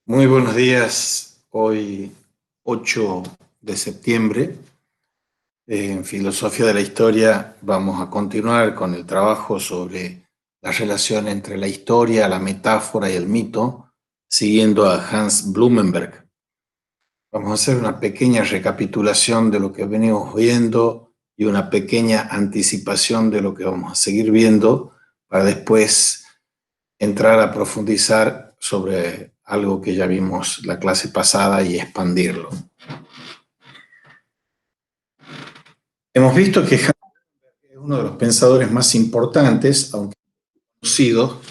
Muy buenos días. Hoy, 8 de septiembre, en Filosofía de la Historia vamos a continuar con el trabajo sobre la relación entre la historia, la metáfora y el mito, siguiendo a Hans Blumenberg. Vamos a hacer una pequeña recapitulación de lo que venimos viendo y una pequeña anticipación de lo que vamos a seguir viendo para después entrar a profundizar sobre algo que ya vimos la clase pasada y expandirlo. Hemos visto que Hegel es uno de los pensadores más importantes, aunque conocido,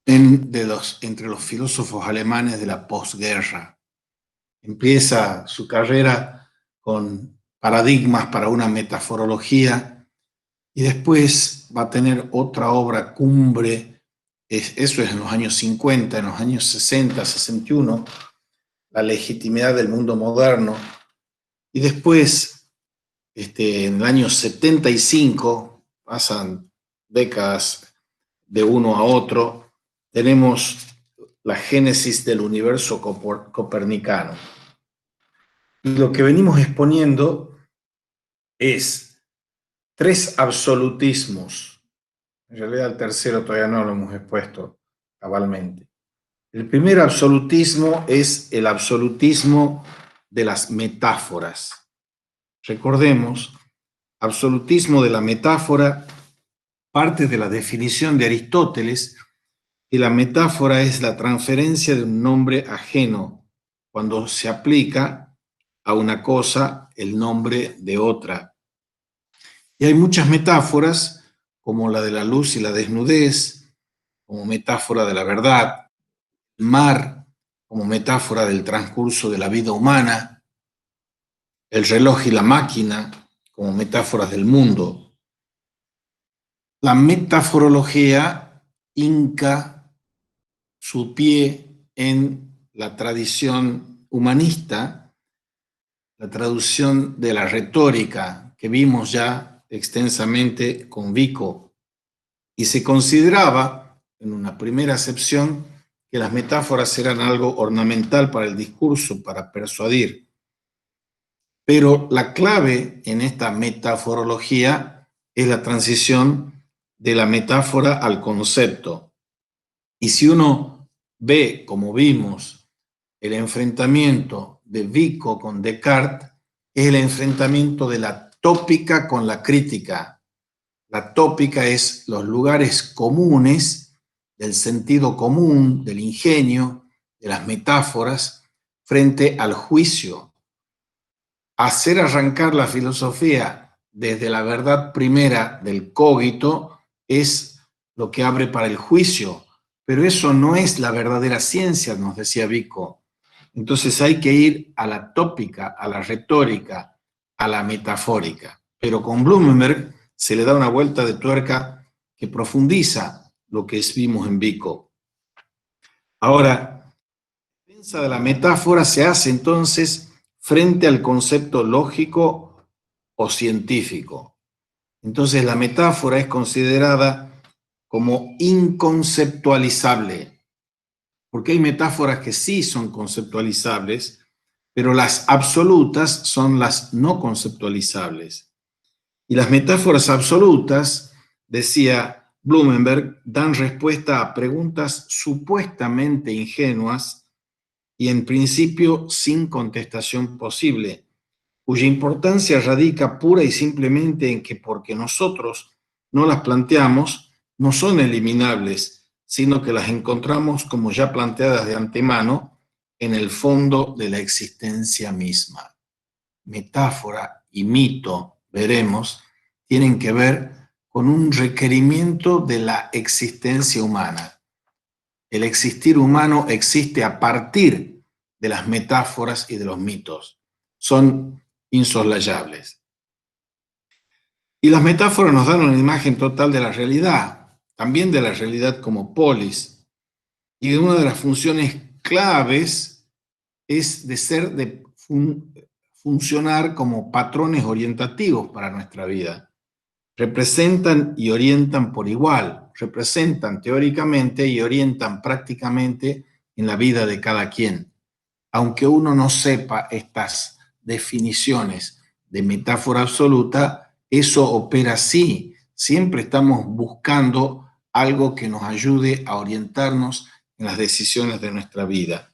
entre los filósofos alemanes de la posguerra. Empieza su carrera con paradigmas para una metaforología y después va a tener otra obra cumbre, eso es en los años 50, en los años 60, 61, la legitimidad del mundo moderno, y después, en el año 75, pasan décadas de uno a otro, tenemos la génesis del universo copernicano. Y lo que venimos exponiendo es tres absolutismos. En realidad el tercero todavía no lo hemos expuesto cabalmente. El primer absolutismo es el absolutismo de las metáforas. Recordemos, absolutismo de la metáfora parte de la definición de Aristóteles, que la metáfora es la transferencia de un nombre ajeno cuando se aplica a una cosa el nombre de otra. Y hay muchas metáforas, como la de la luz y la desnudez, como metáfora de la verdad, el mar como metáfora del transcurso de la vida humana, el reloj y la máquina como metáforas del mundo. La metaforología hinca su pie en la tradición humanista, la traducción de la retórica que vimos ya extensamente con Vico, y se consideraba, en una primera acepción, que las metáforas eran algo ornamental para el discurso, para persuadir. Pero la clave en esta metaforología es la transición de la metáfora al concepto. Y si uno ve, como vimos, el enfrentamiento de Vico con Descartes, es el enfrentamiento de la tópica con la crítica. La tópica es los lugares comunes del sentido común, del ingenio, de las metáforas, frente al juicio. Hacer arrancar la filosofía desde la verdad primera del cogito es lo que abre para el juicio, pero eso no es la verdadera ciencia, nos decía Vico. Entonces hay que ir a la tópica, a la retórica, a la metafórica. Pero con Blumenberg se le da una vuelta de tuerca que profundiza lo que vimos en Vico. Ahora, la defensa de la metáfora se hace entonces frente al concepto lógico o científico. Entonces la metáfora es considerada como inconceptualizable, porque hay metáforas que sí son conceptualizables, pero las absolutas son las no conceptualizables. Y las metáforas absolutas, decía Blumenberg, dan respuesta a preguntas supuestamente ingenuas y en principio sin contestación posible, cuya importancia radica pura y simplemente en que porque nosotros no las planteamos, no son eliminables, sino que las encontramos como ya planteadas de antemano en el fondo de la existencia misma. Metáfora y mito, veremos, tienen que ver con un requerimiento de la existencia humana. El existir humano existe a partir de las metáforas y de los mitos. Son insoslayables. Y las metáforas nos dan una imagen total de la realidad, también de la realidad como polis. Y una de las funciones claves es de funcionar como patrones orientativos para nuestra vida. Representan y orientan por igual, representan teóricamente y orientan prácticamente en la vida de cada quien. Aunque uno no sepa estas definiciones de metáfora absoluta, eso opera así. Siempre estamos buscando algo que nos ayude a orientarnos en las decisiones de nuestra vida.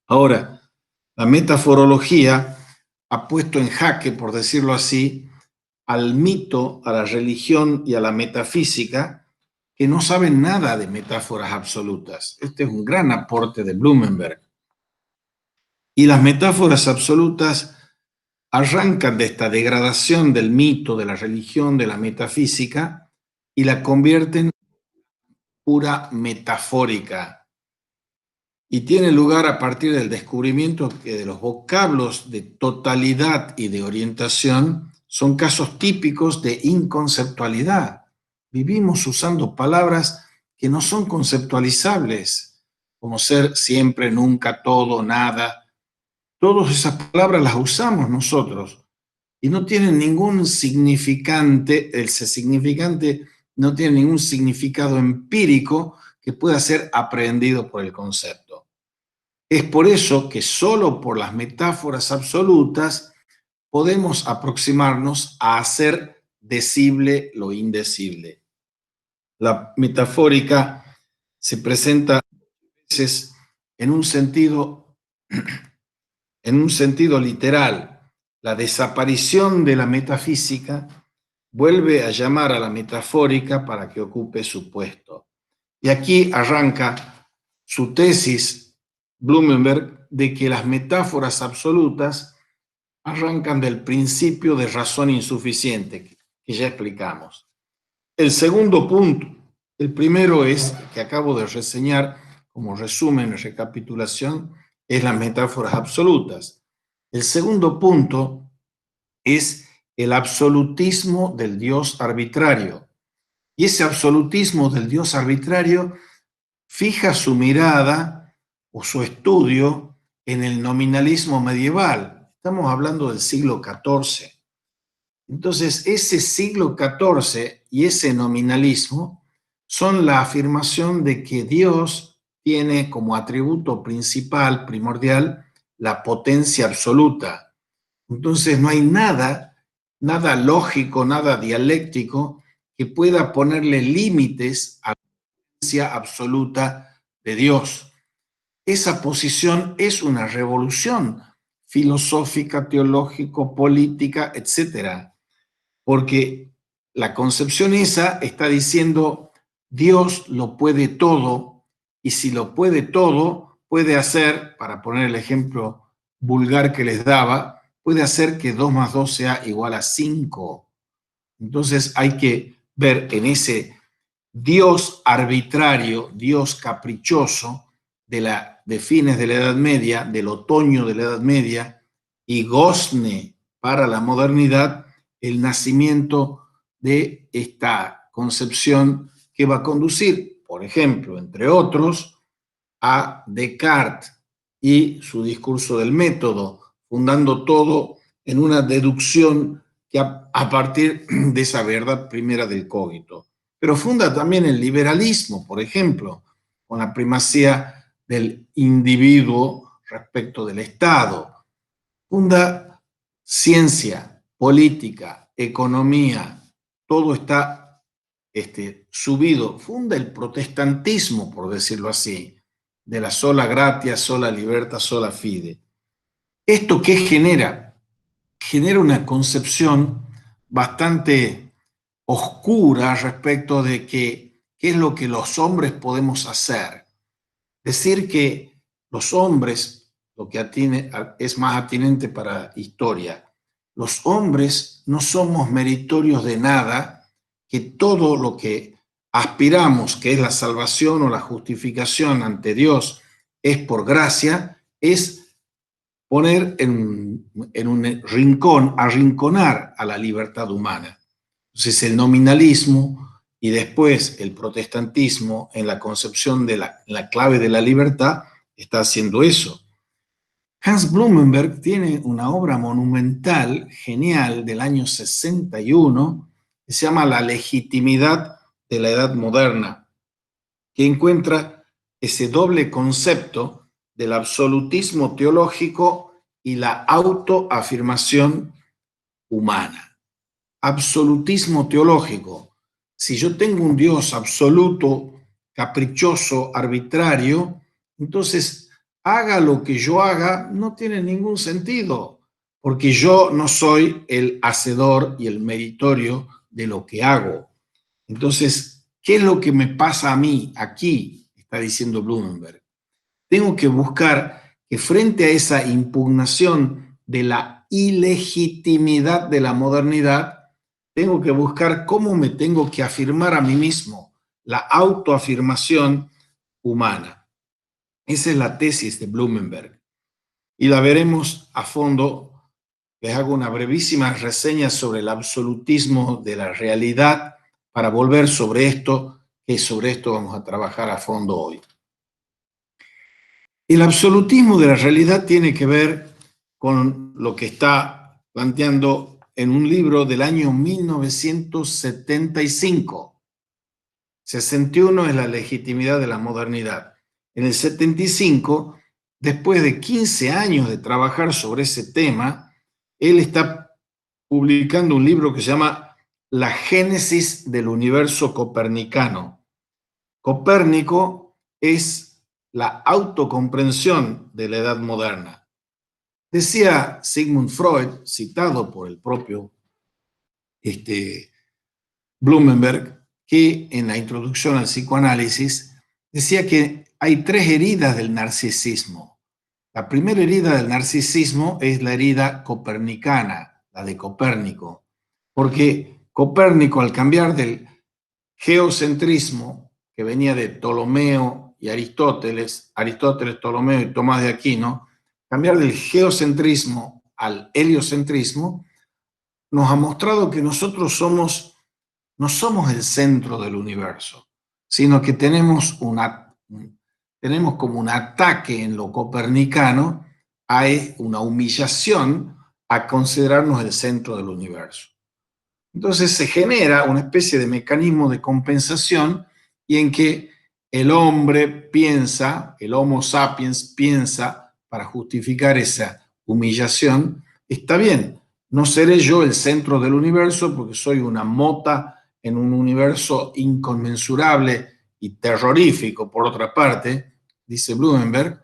Ahora, la metaforología ha puesto en jaque, por decirlo así, al mito, a la religión y a la metafísica, que no saben nada de metáforas absolutas. Este es un gran aporte de Blumenberg. Y las metáforas absolutas arrancan de esta degradación del mito, de la religión, de la metafísica, y la convierten en pura metafórica. Y tiene lugar a partir del descubrimiento que de los vocablos de totalidad y de orientación son casos típicos de inconceptualidad. Vivimos usando palabras que no son conceptualizables, como ser, siempre, nunca, todo, nada. Todas esas palabras las usamos nosotros y no tienen ningún significante, ese significante no tiene ningún significado empírico que pueda ser aprehendido por el concepto. Es por eso que solo por las metáforas absolutas podemos aproximarnos a hacer decible lo indecible. La metafórica se presenta a veces en un sentido literal. La desaparición de la metafísica vuelve a llamar a la metafórica para que ocupe su puesto. Y aquí arranca su tesis Blumenberg de que las metáforas absolutas arrancan del principio de razón insuficiente, que ya explicamos. El segundo punto, el primero es, que acabo de reseñar como resumen y recapitulación, es las metáforas absolutas. El segundo punto es el absolutismo del Dios arbitrario. Y ese absolutismo del Dios arbitrario fija su mirada o su estudio en el nominalismo medieval. Estamos hablando del siglo XIV. Entonces, ese siglo XIV y ese nominalismo son la afirmación de que Dios tiene como atributo principal, primordial, la potencia absoluta. Entonces, no hay nada lógico, nada dialéctico que pueda ponerle límites a la potencia absoluta de Dios. Esa posición es una revolución filosófica, teológico, política, etcétera, porque la concepción esa está diciendo Dios lo puede todo, y si lo puede todo, puede hacer, para poner el ejemplo vulgar que les daba, puede hacer que 2 más 2 sea igual a 5. Entonces hay que ver en ese Dios arbitrario, Dios caprichoso de fines de la Edad Media, del otoño de la Edad Media, y gozne para la modernidad, el nacimiento de esta concepción que va a conducir, por ejemplo, entre otros, a Descartes y su discurso del método, fundando todo en una deducción que a partir de esa verdad primera del cogito. Pero funda también el liberalismo, por ejemplo, con la primacía del individuo respecto del Estado. Funda ciencia, política, economía, todo está subido. Funda el protestantismo, por decirlo así, de la sola gratia, sola libertà, sola fide. ¿Esto qué genera? Genera una concepción bastante oscura respecto de qué es lo que los hombres podemos hacer. Decir que los hombres, lo que es más atinente para historia, los hombres no somos meritorios de nada, que todo lo que aspiramos, que es la salvación o la justificación ante Dios, es por gracia, es poner en un rincón, arrinconar a la libertad humana. Entonces el nominalismo y después el protestantismo en la concepción de la clave de la libertad está haciendo eso. Hans Blumenberg tiene una obra monumental, genial, del año 61, que se llama La legitimidad de la edad moderna, que encuentra ese doble concepto del absolutismo teológico y la autoafirmación humana. Absolutismo teológico. Si yo tengo un Dios absoluto, caprichoso, arbitrario, entonces haga lo que yo haga, no tiene ningún sentido, porque yo no soy el hacedor y el meritorio de lo que hago. Entonces, ¿qué es lo que me pasa a mí aquí? Está diciendo Blumenberg. Tengo que buscar que frente a esa impugnación de la ilegitimidad de la modernidad, tengo que buscar cómo me tengo que afirmar a mí mismo, la autoafirmación humana. Esa es la tesis de Blumenberg y la veremos a fondo. Les hago una brevísima reseña sobre el absolutismo de la realidad para volver sobre esto, que sobre esto vamos a trabajar a fondo hoy. El absolutismo de la realidad tiene que ver con lo que está planteando en un libro del año 1975. 61 es la legitimidad de la modernidad. En el 75, después de 15 años de trabajar sobre ese tema, él está publicando un libro que se llama La Génesis del Universo Copernicano. Copérnico es la autocomprensión de la edad moderna. Decía Sigmund Freud, citado por el propio Blumenberg, que en la introducción al psicoanálisis decía que hay 3 heridas del narcisismo. La primera herida del narcisismo es la herida copernicana, la de Copérnico, porque Copérnico, al cambiar del geocentrismo, que venía de Ptolomeo y Aristóteles, Ptolomeo y Tomás de Aquino, cambiar del geocentrismo al heliocentrismo, nos ha mostrado que nosotros no somos el centro del universo, sino que tenemos como un ataque en lo copernicano, hay una humillación a considerarnos el centro del universo. Entonces se genera una especie de mecanismo de compensación y en que el hombre piensa, el Homo sapiens piensa, para justificar esa humillación, está bien, no seré yo el centro del universo porque soy una mota en un universo inconmensurable y terrorífico, por otra parte, dice Blumenberg,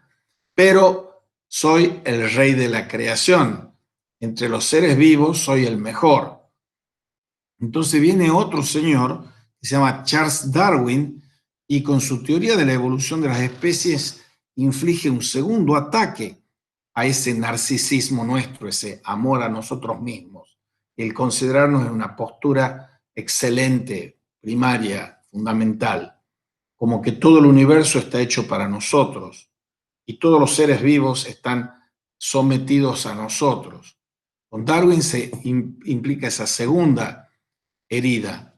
pero soy el rey de la creación. Entre los seres vivos soy el mejor. Entonces viene otro señor que se llama Charles Darwin y con su teoría de la evolución de las especies inflige un segundo ataque a ese narcisismo nuestro, ese amor a nosotros mismos, el considerarnos en una postura excelente, primaria, fundamental, como que todo el universo está hecho para nosotros y todos los seres vivos están sometidos a nosotros. Con Darwin se implica esa segunda herida.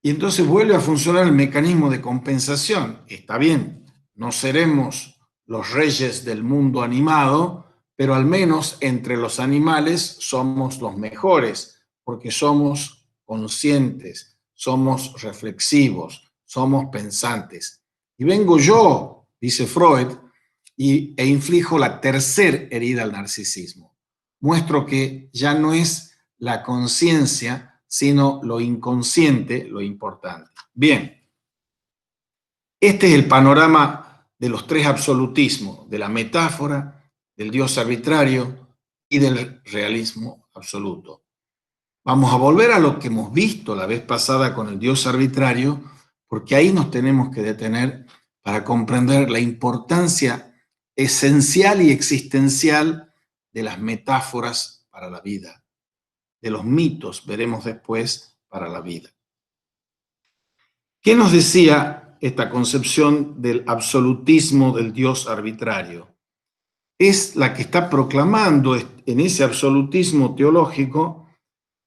Y entonces vuelve a funcionar el mecanismo de compensación. Está bien, no seremos los reyes del mundo animado, pero al menos entre los animales somos los mejores, porque somos conscientes, somos reflexivos, somos pensantes. Y vengo yo, dice Freud, e inflijo la tercera herida al narcisismo. Muestro que ya no es la conciencia, sino lo inconsciente, lo importante. Bien, este es el panorama de los 3 absolutismos, de la metáfora, del Dios arbitrario y del realismo absoluto. Vamos a volver a lo que hemos visto la vez pasada con el Dios arbitrario, porque ahí nos tenemos que detener para comprender la importancia esencial y existencial de las metáforas para la vida, de los mitos, veremos después, para la vida. ¿Qué nos decía esta concepción del absolutismo del Dios arbitrario? Es la que está proclamando en ese absolutismo teológico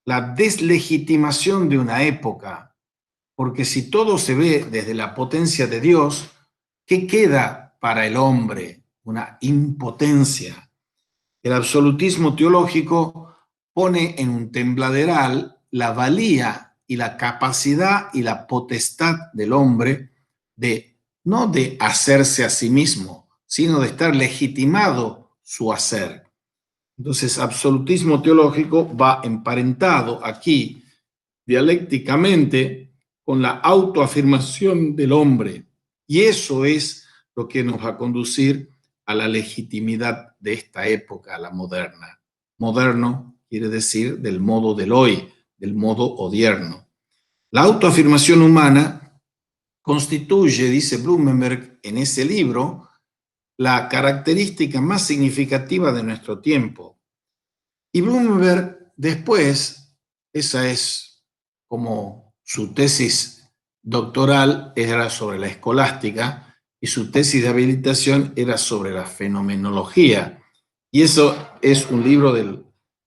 la deslegitimación de una época, porque si todo se ve desde la potencia de Dios, ¿qué queda para el hombre? Una impotencia. El absolutismo teológico pone en un tembladeral la valía y la capacidad y la potestad del hombre de no de hacerse a sí mismo, sino de estar legitimado su hacer. Entonces, absolutismo teológico va emparentado aquí dialécticamente con la autoafirmación del hombre. Y eso es lo que nos va a conducir a la legitimidad de esta época, la moderna. Moderno quiere decir del modo del hoy, del modo odierno. La autoafirmación humana constituye, dice Blumenberg en ese libro, la característica más significativa de nuestro tiempo. Y Blumenberg después, esa es como su tesis doctoral, era sobre la escolástica, y su tesis de habilitación era sobre la fenomenología. Y eso es un libro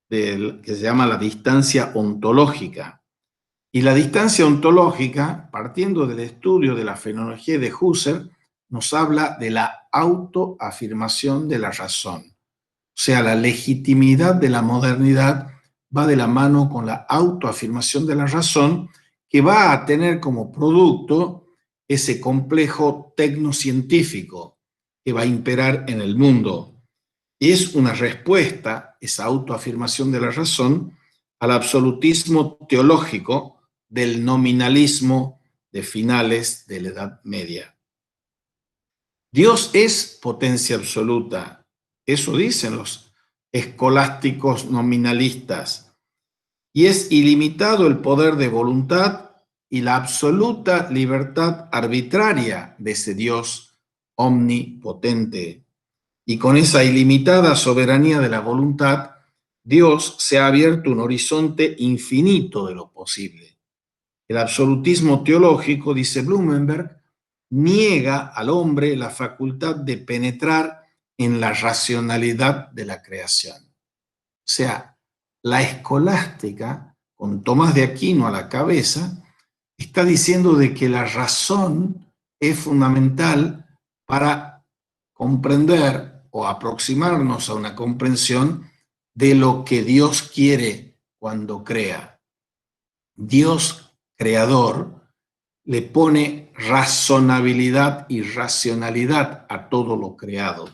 que se llama La distancia ontológica. Y la distancia ontológica, partiendo del estudio de la fenomenología de Husserl, nos habla de la autoafirmación de la razón. O sea, la legitimidad de la modernidad va de la mano con la autoafirmación de la razón, que va a tener como producto ese complejo tecnocientífico que va a imperar en el mundo. Y es una respuesta, esa autoafirmación de la razón, al absolutismo teológico del nominalismo de finales de la Edad Media. Dios es potencia absoluta, eso dicen los escolásticos nominalistas, y es ilimitado el poder de voluntad y la absoluta libertad arbitraria de ese Dios omnipotente. Y con esa ilimitada soberanía de la voluntad, Dios se ha abierto un horizonte infinito de lo posible. El absolutismo teológico, dice Blumenberg, niega al hombre la facultad de penetrar en la racionalidad de la creación. O sea, la escolástica, con Tomás de Aquino a la cabeza, está diciendo de que la razón es fundamental para comprender o aproximarnos a una comprensión de lo que Dios quiere cuando crea. Dios creador le pone razonabilidad y racionalidad a todo lo creado.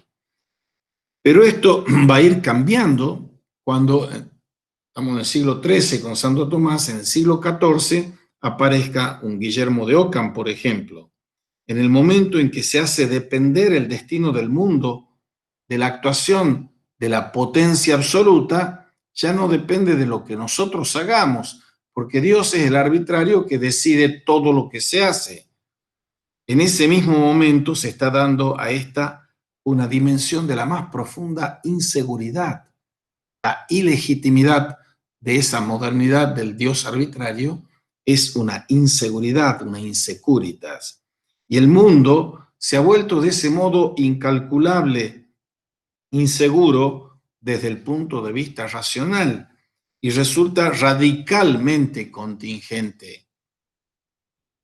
Pero esto va a ir cambiando cuando estamos en el siglo XIII con Santo Tomás, en el siglo XIV aparezca un Guillermo de Ockham, por ejemplo. En el momento en que se hace depender el destino del mundo de la actuación de la potencia absoluta, ya no depende de lo que nosotros hagamos, porque Dios es el arbitrario que decide todo lo que se hace. En ese mismo momento se está dando a esta una dimensión de la más profunda inseguridad, la ilegitimidad de esa modernidad del Dios arbitrario es una inseguridad, una insecuritas. Y el mundo se ha vuelto de ese modo incalculable, inseguro desde el punto de vista racional y resulta radicalmente contingente.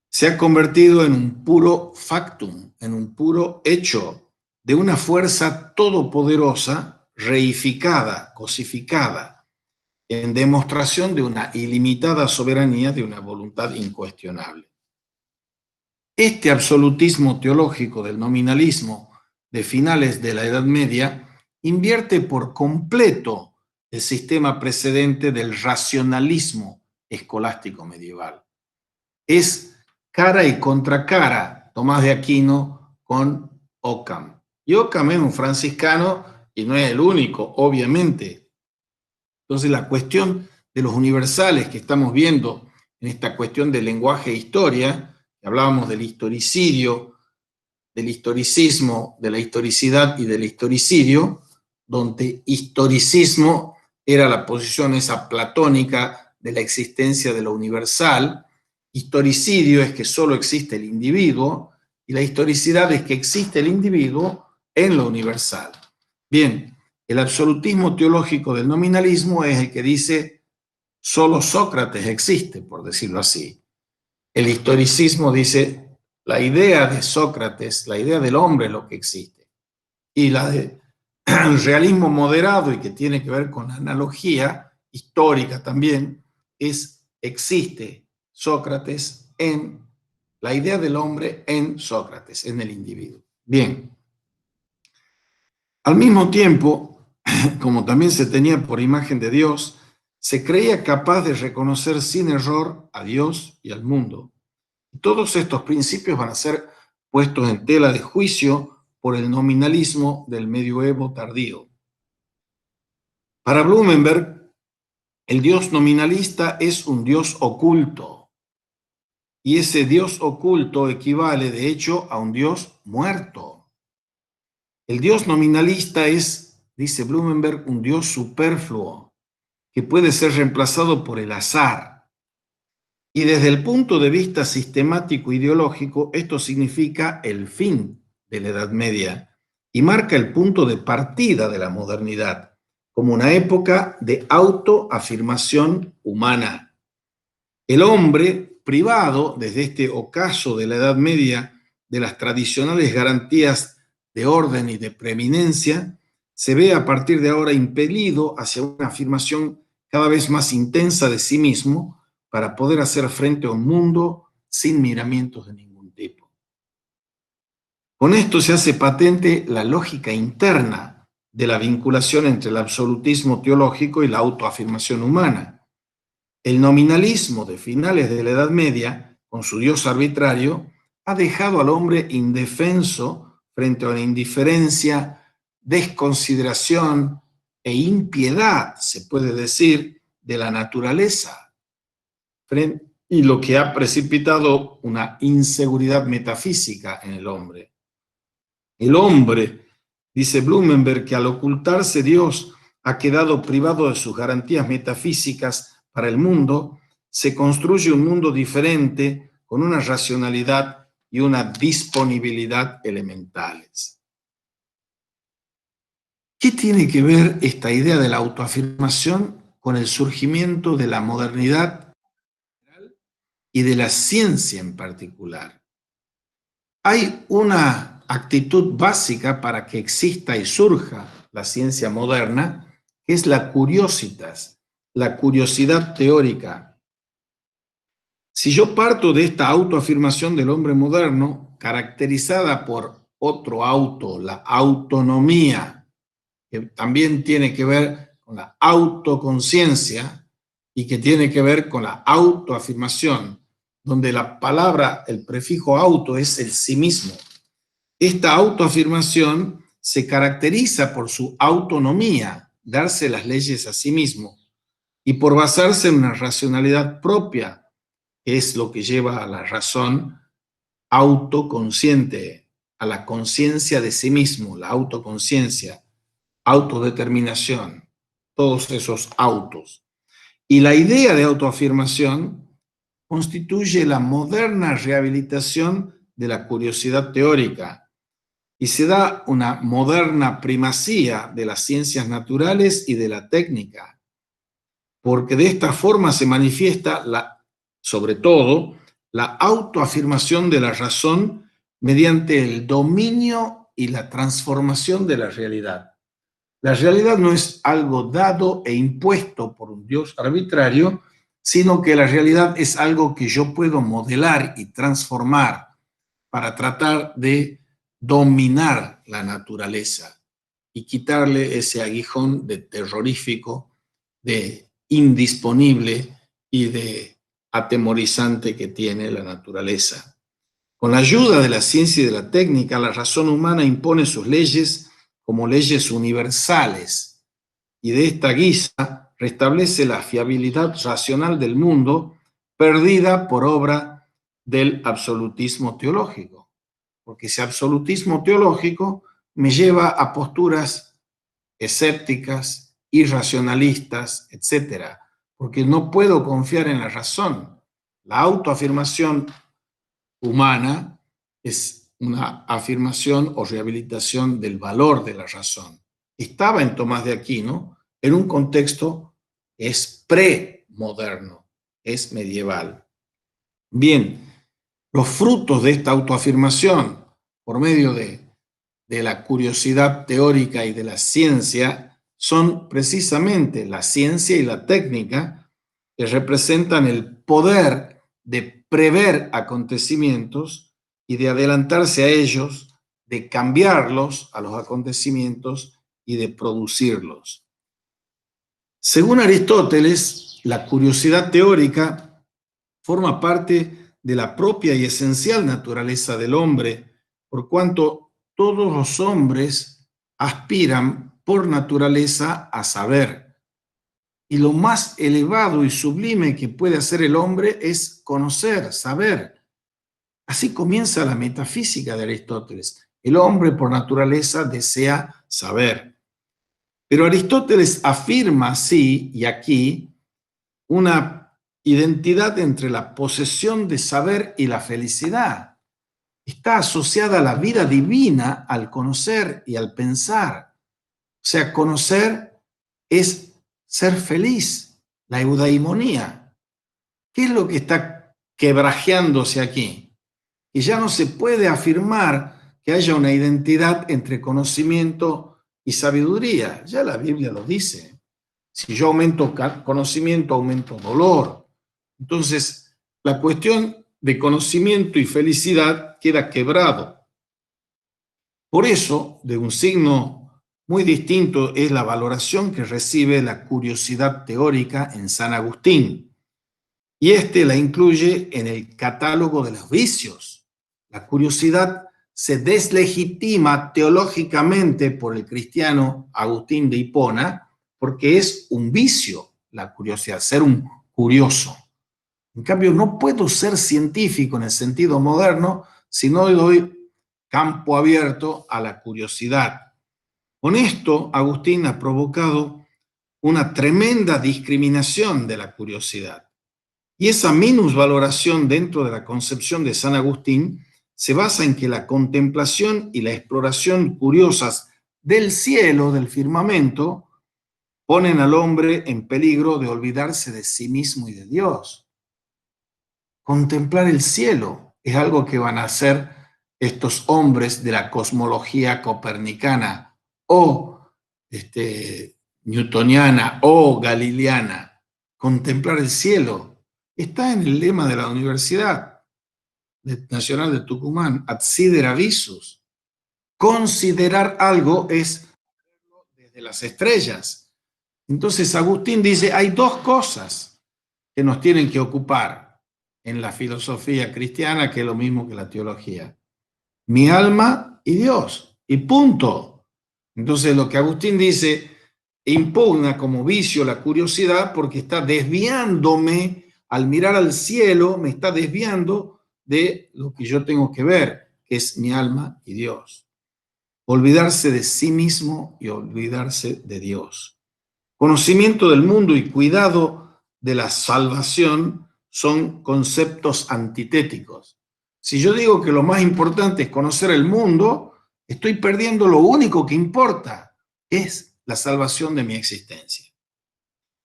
Se ha convertido en un puro factum, en un puro hecho de una fuerza todopoderosa, reificada, cosificada, en demostración de una ilimitada soberanía de una voluntad incuestionable. Este absolutismo teológico del nominalismo de finales de la Edad Media invierte por completo el sistema precedente del racionalismo escolástico medieval. Es cara y contracara Tomás de Aquino con Ockham. Y Ockham es un franciscano y no es el único, obviamente. Entonces la cuestión de los universales que estamos viendo en esta cuestión del lenguaje e historia, que hablábamos del historicidio, del historicismo, de la historicidad y del historicidio, donde historicismo era la posición esa platónica de la existencia de lo universal, historicidio es que solo existe el individuo y la historicidad es que existe el individuo en lo universal. Bien, el absolutismo teológico del nominalismo es el que dice solo Sócrates existe, por decirlo así. El historicismo dice la idea de Sócrates, la idea del hombre es lo que existe. Y la del realismo moderado y que tiene que ver con la analogía histórica también es existe Sócrates en la idea del hombre en Sócrates, en el individuo. Bien, al mismo tiempo, como también se tenía por imagen de Dios, se creía capaz de reconocer sin error a Dios y al mundo. Todos estos principios van a ser puestos en tela de juicio por el nominalismo del medioevo tardío. Para Blumenberg, el Dios nominalista es un Dios oculto, y ese Dios oculto equivale, de hecho, a un Dios muerto. El Dios nominalista es, dice Blumenberg, un Dios superfluo, que puede ser reemplazado por el azar. Y desde el punto de vista sistemático ideológico, esto significa el fin de la Edad Media y marca el punto de partida de la modernidad, como una época de autoafirmación humana. El hombre, privado desde este ocaso de la Edad Media de las tradicionales garantías de orden y de preeminencia, se ve a partir de ahora impelido hacia una afirmación cada vez más intensa de sí mismo para poder hacer frente a un mundo sin miramientos de ningún tipo. Con esto se hace patente la lógica interna de la vinculación entre el absolutismo teológico y la autoafirmación humana. El nominalismo de finales de la Edad Media, con su Dios arbitrario, ha dejado al hombre indefenso frente a una indiferencia, desconsideración e impiedad, se puede decir, de la naturaleza, y lo que ha precipitado una inseguridad metafísica en el hombre. El hombre, dice Blumenberg, que al ocultarse Dios ha quedado privado de sus garantías metafísicas para el mundo, se construye un mundo diferente con una racionalidad y una disponibilidad elementales. ¿Qué tiene que ver esta idea de la autoafirmación con el surgimiento de la modernidad y de la ciencia en particular? Hay una actitud básica para que exista y surja la ciencia moderna, que es la curiositas, la curiosidad teórica. Si yo parto de esta autoafirmación del hombre moderno, caracterizada por otro auto, la autonomía, que también tiene que ver con la autoconciencia y que tiene que ver con la autoafirmación, donde la palabra, el prefijo auto es el sí mismo. Esta autoafirmación se caracteriza por su autonomía, darse las leyes a sí mismo, y por basarse en una racionalidad propia, que es lo que lleva a la razón autoconsciente, a la conciencia de sí mismo, la autoconciencia, autodeterminación, todos esos autos. Y la idea de autoafirmación constituye la moderna rehabilitación de la curiosidad teórica y se da una moderna primacía de las ciencias naturales y de la técnica, porque de esta forma se manifiesta, sobre todo, la autoafirmación de la razón mediante el dominio y la transformación de la realidad. La realidad no es algo dado e impuesto por un Dios arbitrario, sino que la realidad es algo que yo puedo modelar y transformar para tratar de dominar la naturaleza y quitarle ese aguijón de terrorífico, de indisponible y de atemorizante que tiene la naturaleza. Con la ayuda de la ciencia y de la técnica, la razón humana impone sus leyes como leyes universales y de esta guisa restablece la fiabilidad racional del mundo perdida por obra del absolutismo teológico. Porque ese absolutismo teológico me lleva a posturas escépticas, irracionalistas, etc. Porque no puedo confiar en la razón. La autoafirmación humana es una afirmación o rehabilitación del valor de la razón. Estaba en Tomás de Aquino en un contexto que es premoderno, es medieval. Bien, los frutos de esta autoafirmación por medio de la curiosidad teórica y de la ciencia son precisamente la ciencia y la técnica que representan el poder de prever acontecimientos y de adelantarse a ellos, de cambiarlos a los acontecimientos y de producirlos. Según Aristóteles, la curiosidad teórica forma parte de la propia y esencial naturaleza del hombre, por cuanto todos los hombres aspiran por naturaleza a saber. Y lo más elevado y sublime que puede hacer el hombre es conocer, saber. Así comienza la metafísica de Aristóteles. El hombre por naturaleza desea saber. Pero Aristóteles afirma así y aquí una identidad entre la posesión de saber y la felicidad. Está asociada a la vida divina, al conocer y al pensar. O sea, conocer es ser feliz, la eudaimonía. ¿Qué es lo que está quebrajeándose aquí? Y ya no se puede afirmar que haya una identidad entre conocimiento y sabiduría. Ya la Biblia lo dice. Si yo aumento conocimiento, aumento dolor. Entonces, la cuestión de conocimiento y felicidad queda quebrado. Por eso, de un signo muy distinto es la valoración que recibe la curiosidad teórica en San Agustín. Y este la incluye en el catálogo de los vicios. La curiosidad se deslegitima teológicamente por el cristiano Agustín de Hipona porque es un vicio la curiosidad, ser un curioso. En cambio, no puedo ser científico en el sentido moderno si no doy campo abierto a la curiosidad. Con esto, Agustín ha provocado una tremenda discriminación de la curiosidad. Y esa minusvaloración dentro de la concepción de San Agustín se basa en que la contemplación y la exploración curiosas del cielo, del firmamento, ponen al hombre en peligro de olvidarse de sí mismo y de Dios. Contemplar el cielo es algo que van a hacer estos hombres de la cosmología copernicana o newtoniana o galileana. Contemplar el cielo está en el lema de la Universidad Nacional de Tucumán, Adsidera Visus. Considerar algo es verlo desde las estrellas. Entonces Agustín dice, hay dos cosas que nos tienen que ocupar en la filosofía cristiana, que es lo mismo que la teología. Mi alma y Dios, y punto. Entonces lo que Agustín dice impugna como vicio la curiosidad porque está desviándome, al mirar al cielo, me está desviando de lo que yo tengo que ver, que es mi alma y Dios. Olvidarse de sí mismo y olvidarse de Dios. Conocimiento del mundo y cuidado de la salvación son conceptos antitéticos. Si yo digo que lo más importante es conocer el mundo, estoy perdiendo lo único que importa, es la salvación de mi existencia.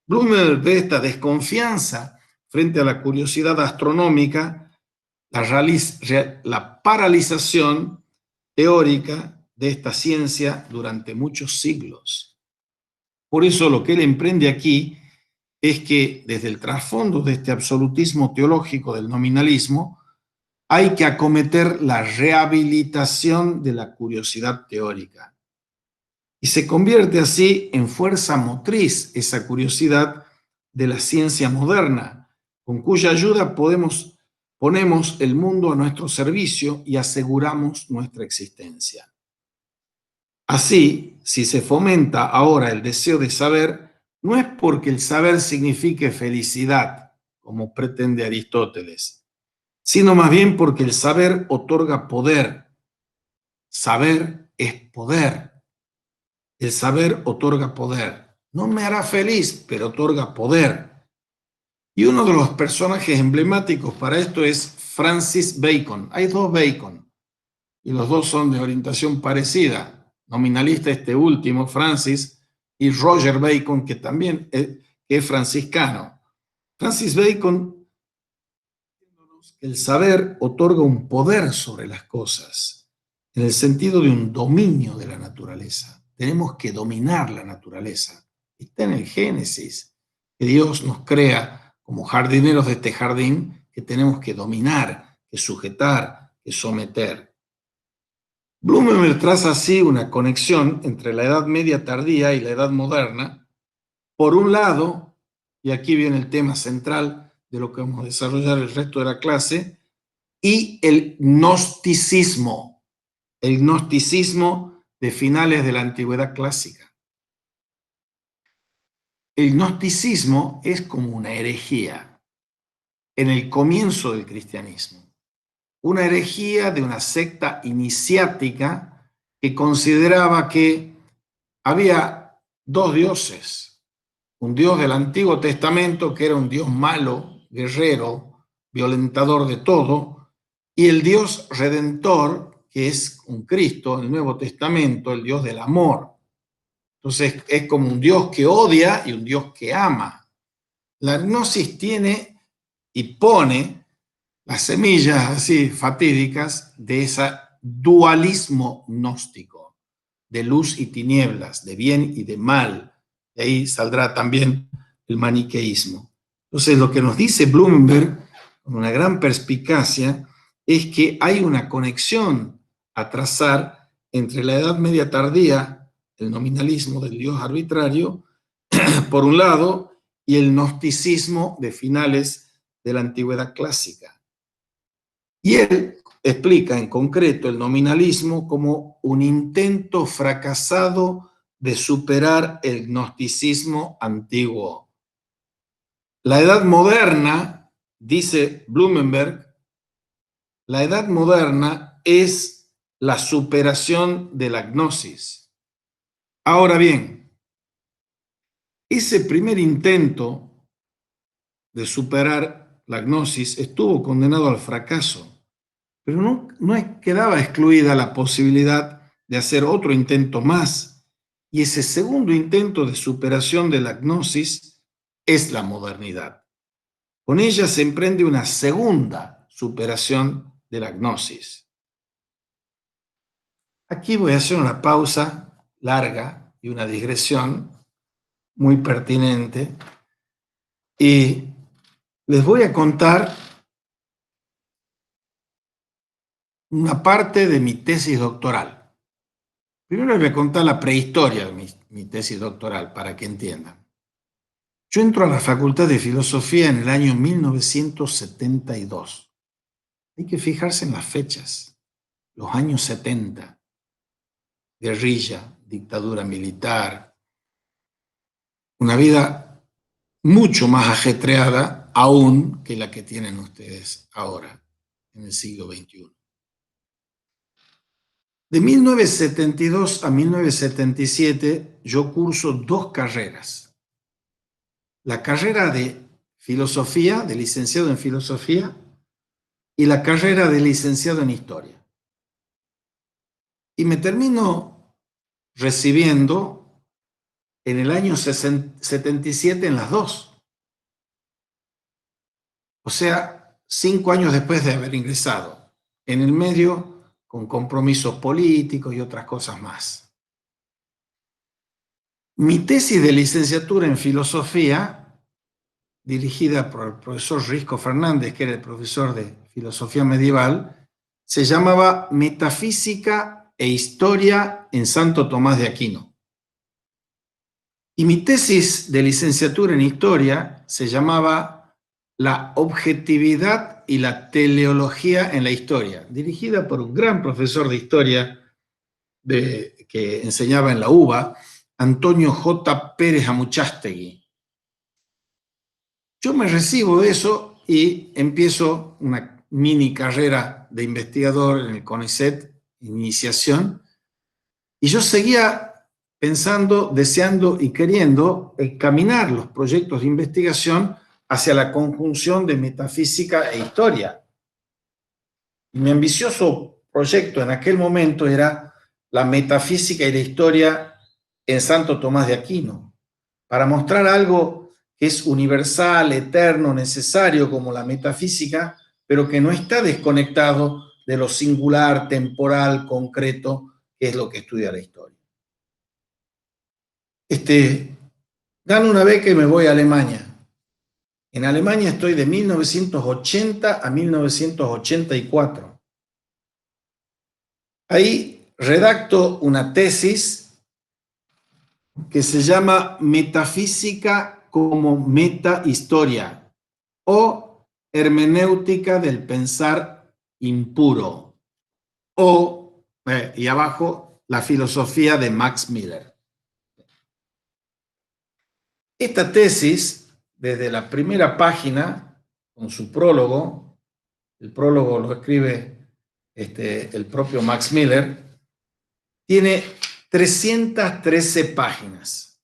Blumel ve esta desconfianza frente a la curiosidad astronómica, la paralización teórica de esta ciencia durante muchos siglos. Por eso lo que él emprende aquí es que desde el trasfondo de este absolutismo teológico del nominalismo hay que acometer la rehabilitación de la curiosidad teórica. Y se convierte así en fuerza motriz esa curiosidad de la ciencia moderna, con cuya ayuda ponemos el mundo a nuestro servicio y aseguramos nuestra existencia. Así, si se fomenta ahora el deseo de saber, no es porque el saber signifique felicidad, como pretende Aristóteles, sino más bien porque el saber otorga poder. Saber es poder. El saber otorga poder. No me hará feliz, pero otorga poder. Y uno de los personajes emblemáticos para esto es Francis Bacon. Hay dos Bacon, y los dos son de orientación parecida. Nominalista este último, Francis, y Roger Bacon, que también es franciscano. Francis Bacon, el saber otorga un poder sobre las cosas, en el sentido de un dominio de la naturaleza. Tenemos que dominar la naturaleza. Está en el Génesis, que Dios nos crea como jardineros de este jardín que tenemos que dominar, que sujetar, que someter. Blumenberg traza así una conexión entre la Edad Media tardía y la Edad moderna. Por un lado, y aquí viene el tema central de lo que vamos a desarrollar el resto de la clase, y el gnosticismo de finales de la Antigüedad clásica. El gnosticismo es como una herejía en el comienzo del cristianismo, una herejía de una secta iniciática que consideraba que había dos dioses, un dios del Antiguo Testamento que era un dios malo, guerrero, violentador de todo, y el Dios redentor, que es un Cristo, el Nuevo Testamento, el Dios del amor. Entonces es como un Dios que odia y un Dios que ama. La gnosis tiene y pone las semillas así fatídicas de ese dualismo gnóstico, de luz y tinieblas, de bien y de mal. De ahí saldrá también el maniqueísmo. Entonces lo que nos dice Blumenberg, con una gran perspicacia, es que hay una conexión a trazar entre la Edad Media tardía, el nominalismo del Dios arbitrario, por un lado, y el gnosticismo de finales de la Antigüedad clásica. Y él explica en concreto el nominalismo como un intento fracasado de superar el gnosticismo antiguo. La Edad Moderna, dice Blumenberg, la Edad Moderna es la superación de la gnosis. Ahora bien, ese primer intento de superar la gnosis estuvo condenado al fracaso, pero no quedaba excluida la posibilidad de hacer otro intento más, y ese segundo intento de superación de la gnosis es la modernidad. Con ella se emprende una segunda superación de la gnosis. Aquí voy a hacer una pausa larga y una digresión muy pertinente, y les voy a contar una parte de mi tesis doctoral. Primero les voy a contar la prehistoria de mi tesis doctoral para que entiendan. Yo entro a la Facultad de Filosofía en el año 1972. Hay que fijarse en las fechas. Los años 70. Guerrilla, dictadura militar. Una vida mucho más ajetreada aún que la que tienen ustedes ahora, en el siglo XXI. De 1972 a 1977 yo curso dos carreras. La carrera de filosofía, de licenciado en filosofía, y la carrera de licenciado en historia. Y me termino recibiendo en el año 77 en las dos. O sea, 5 años después de haber ingresado. En el medio, con compromisos políticos y otras cosas más. Mi tesis de licenciatura en filosofía, dirigida por el profesor Risco Fernández, que era el profesor de filosofía medieval, se llamaba Metafísica e Historia en Santo Tomás de Aquino. Y mi tesis de licenciatura en Historia se llamaba La objetividad y la teleología en la historia, dirigida por un gran profesor de historia que enseñaba en la UBA, Antonio J. Pérez Amuchastegui. Yo me recibo de eso y empiezo una mini carrera de investigador en el CONICET, iniciación, y yo seguía pensando, deseando y queriendo encaminar los proyectos de investigación hacia la conjunción de metafísica e historia. Y mi ambicioso proyecto en aquel momento era la metafísica y la historia en Santo Tomás de Aquino, para mostrar algo que es universal, eterno, necesario como la metafísica, pero que no está desconectado de lo singular, temporal, concreto, que es lo que estudia la historia. Gano una beca y me voy a Alemania. En Alemania estoy de 1980 a 1984. Ahí redacto una tesis que se llama Metafísica como metahistoria o Hermenéutica del pensar impuro o, y abajo, la filosofía de Max Miller. Esta tesis, desde la primera página, con su prólogo, el prólogo lo escribe el propio Max Miller, tiene 313 páginas.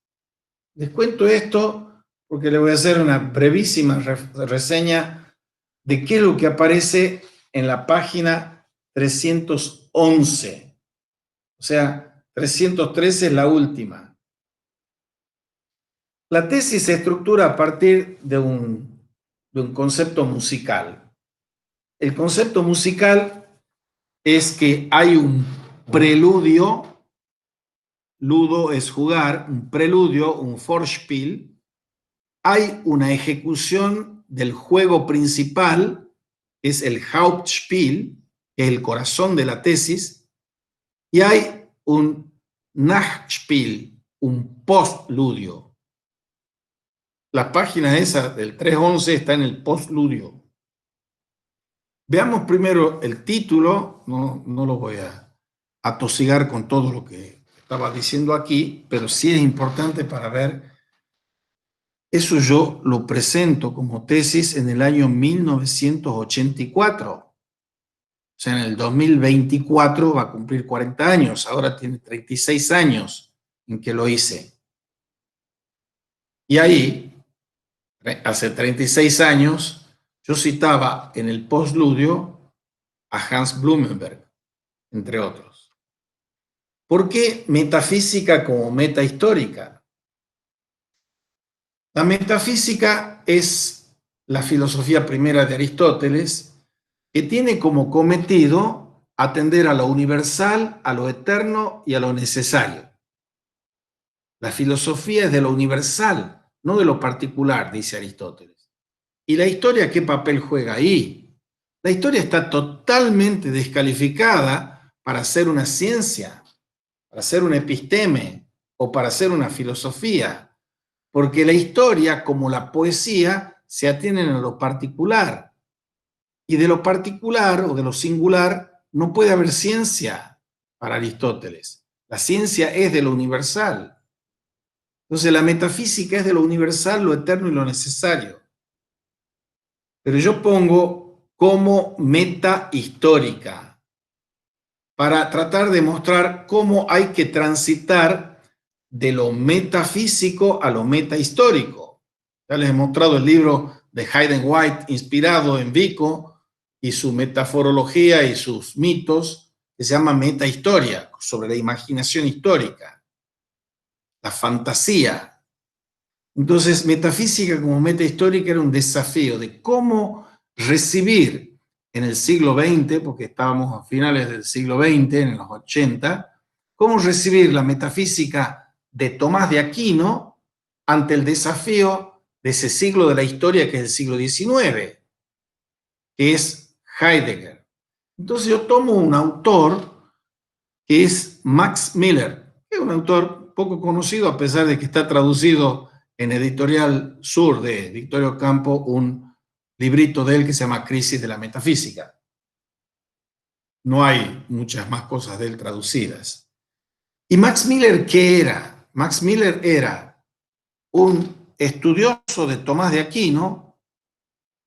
Les cuento esto porque le voy a hacer una brevísima reseña de qué es lo que aparece en la página 311. O sea, 313 es la última. La tesis se estructura a partir de un concepto musical. El concepto musical es que hay un preludio, ludo es jugar, un preludio, un Vorspiel, hay una ejecución del juego principal, es el Hauptspiel, que es el corazón de la tesis, y hay un Nachspiel, un postludio. La página esa del 311 está en el postludio. Veamos primero el título, no lo voy a atosigar con todo lo que estaba diciendo aquí, pero sí es importante para ver. Eso yo lo presento como tesis en el año 1984. O sea, en el 2024 va a cumplir 40 años, ahora tiene 36 años en que lo hice. Y ahí, hace 36 años, yo citaba en el postludio a Hans Blumenberg, entre otros. ¿Por qué metafísica como meta histórica? La metafísica es la filosofía primera de Aristóteles, que tiene como cometido atender a lo universal, a lo eterno y a lo necesario. La filosofía es de lo universal, no de lo particular, dice Aristóteles. ¿Y la historia qué papel juega ahí? La historia está totalmente descalificada para ser una ciencia, para ser un episteme o para ser una filosofía, porque la historia, como la poesía, se atienen a lo particular. Y de lo particular o de lo singular no puede haber ciencia para Aristóteles. La ciencia es de lo universal. Entonces la metafísica es de lo universal, lo eterno y lo necesario. Pero yo pongo como meta histórica para tratar de mostrar cómo hay que transitar de lo metafísico a lo metahistórico. Ya les he mostrado el libro de Hayden White, inspirado en Vico, y su metaforología y sus mitos, que se llama metahistoria, sobre la imaginación histórica, la fantasía. Entonces, metafísica como metahistórica era un desafío de cómo recibir en el siglo XX, porque estábamos a finales del siglo XX, en los 80, cómo recibir la metafísica de Tomás de Aquino ante el desafío de ese siglo de la historia que es el siglo XIX, que es Heidegger. Entonces yo tomo un autor que es Max Miller, que es un autor poco conocido a pesar de que está traducido en Editorial Sur de Victorio Campo, un librito de él que se llama Crisis de la Metafísica. No hay muchas más cosas de él traducidas. ¿Y Max Miller qué era? Max Miller era un estudioso de Tomás de Aquino,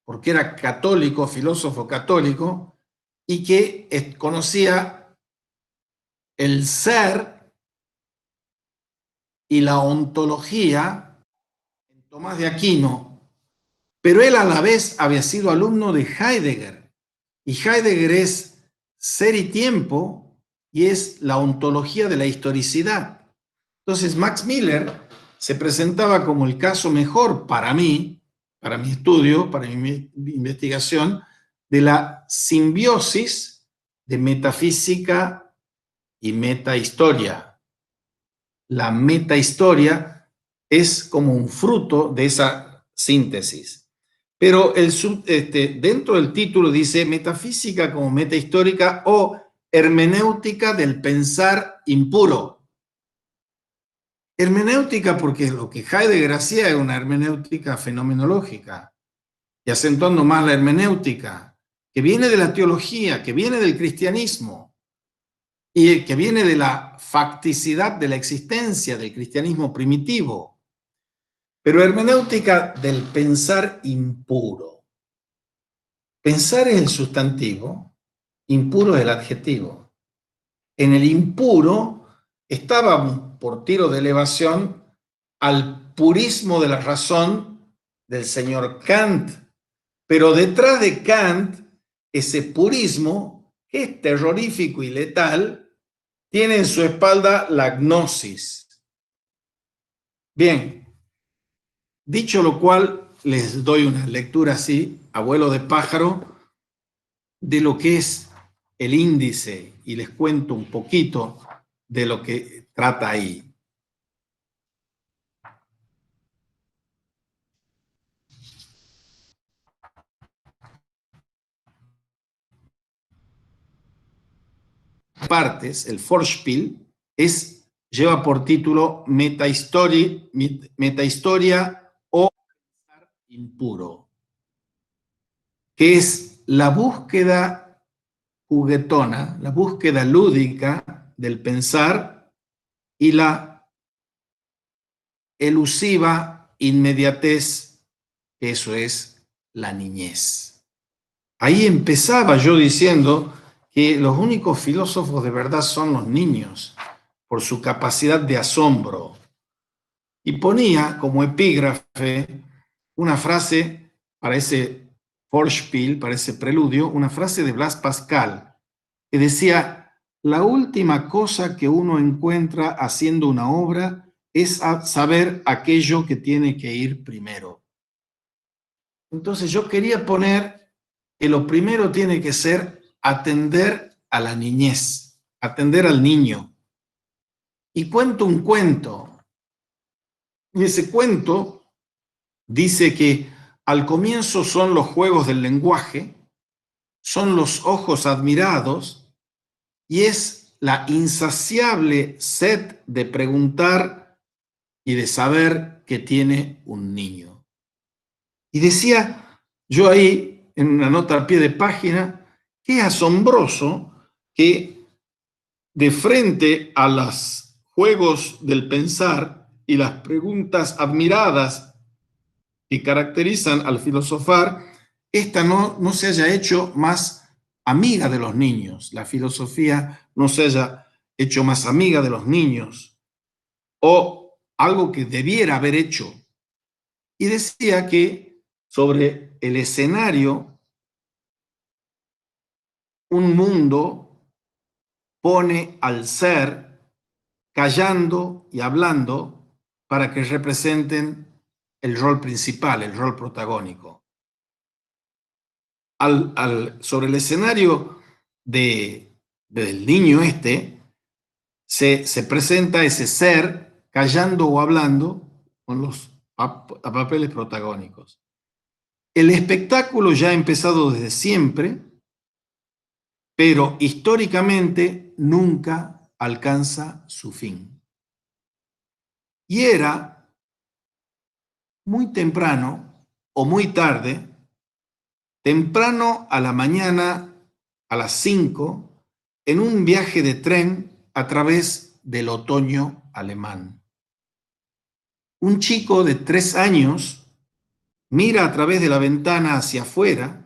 porque era católico, filósofo católico, y que conocía el ser y la ontología en Tomás de Aquino, pero él a la vez había sido alumno de Heidegger, y Heidegger es ser y tiempo, y es la ontología de la historicidad. Entonces Max Miller se presentaba como el caso mejor para mí, para mi estudio, para mi investigación, de la simbiosis de metafísica y metahistoria. La metahistoria es como un fruto de esa síntesis. Pero dentro del título dice metafísica como meta histórica o hermenéutica del pensar impuro. Hermenéutica porque lo que Heidegger hacía es una hermenéutica fenomenológica, y acentuando más la hermenéutica, que viene de la teología, que viene del cristianismo, y que viene de la facticidad de la existencia del cristianismo primitivo, pero hermenéutica del pensar impuro. Pensar es el sustantivo, impuro es el adjetivo. En el impuro estábamos por tiro de elevación al purismo de la razón del señor Kant, pero detrás de Kant, ese purismo, que es terrorífico y letal, tiene en su espalda la gnosis. Bien, dicho lo cual, les doy una lectura así, abuelo de pájaro, de lo que es el índice y les cuento un poquito de lo que trata ahí. Partes, el Vorspiel, lleva por título Metahistoria o impuro, que es la búsqueda juguetona, la búsqueda lúdica del pensar y la elusiva inmediatez, eso es la niñez. Ahí empezaba yo diciendo que los únicos filósofos de verdad son los niños, por su capacidad de asombro. Y ponía como epígrafe una frase para ese Vorspiel, para ese preludio, una frase de Blaise Pascal, que decía: la última cosa que uno encuentra haciendo una obra es saber aquello que tiene que ir primero. Entonces yo quería poner que lo primero tiene que ser atender a la niñez, atender al niño. Y cuento un cuento. Y ese cuento dice que al comienzo son los juegos del lenguaje, son los ojos admirados y es la insaciable sed de preguntar y de saber que tiene un niño. Y decía yo ahí, en una nota al pie de página, que es asombroso que de frente a los juegos del pensar y las preguntas admiradas que caracterizan al filosofar, esta no se haya hecho más amiga de los niños, la filosofía no se haya hecho más amiga de los niños, o algo que debiera haber hecho. Y decía que sobre el escenario, un mundo pone al ser callando y hablando para que representen el rol principal, el rol protagónico. Sobre el escenario del niño se presenta ese ser callando o hablando con los papeles protagónicos. El espectáculo ya ha empezado desde siempre, pero históricamente nunca alcanza su fin. Y era muy temprano o muy tarde, temprano a la mañana, a las 5, en un viaje de tren a través del otoño alemán. Un chico de 3 años mira a través de la ventana hacia afuera,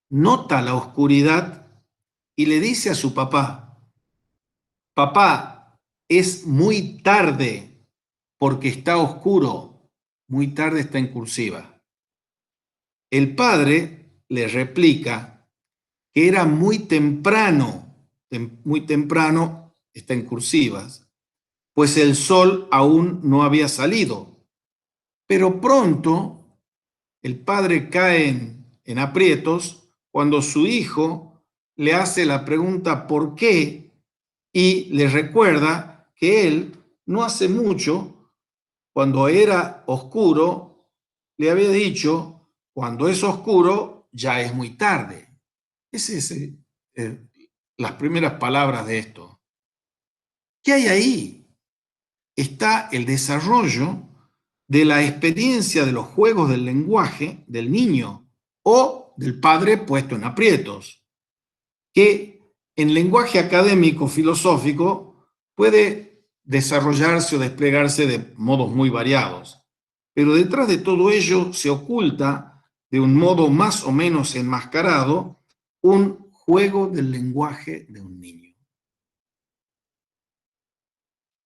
nota la oscuridad y le dice a su papá: papá, es muy tarde porque está oscuro. Muy tarde está en cursiva. El padre le replica que era muy temprano está en cursivas, pues el sol aún no había salido. Pero pronto el padre cae en aprietos cuando su hijo le hace la pregunta ¿por qué? Y le recuerda que él no hace mucho, cuando era oscuro, le había dicho, cuando es oscuro, ya es muy tarde. Esas es las primeras palabras de esto. ¿Qué hay ahí? Está el desarrollo de la experiencia de los juegos del lenguaje del niño o del padre puesto en aprietos, que en lenguaje académico filosófico puede desarrollarse o desplegarse de modos muy variados. Pero detrás de todo ello se oculta, de un modo más o menos enmascarado, un juego del lenguaje de un niño.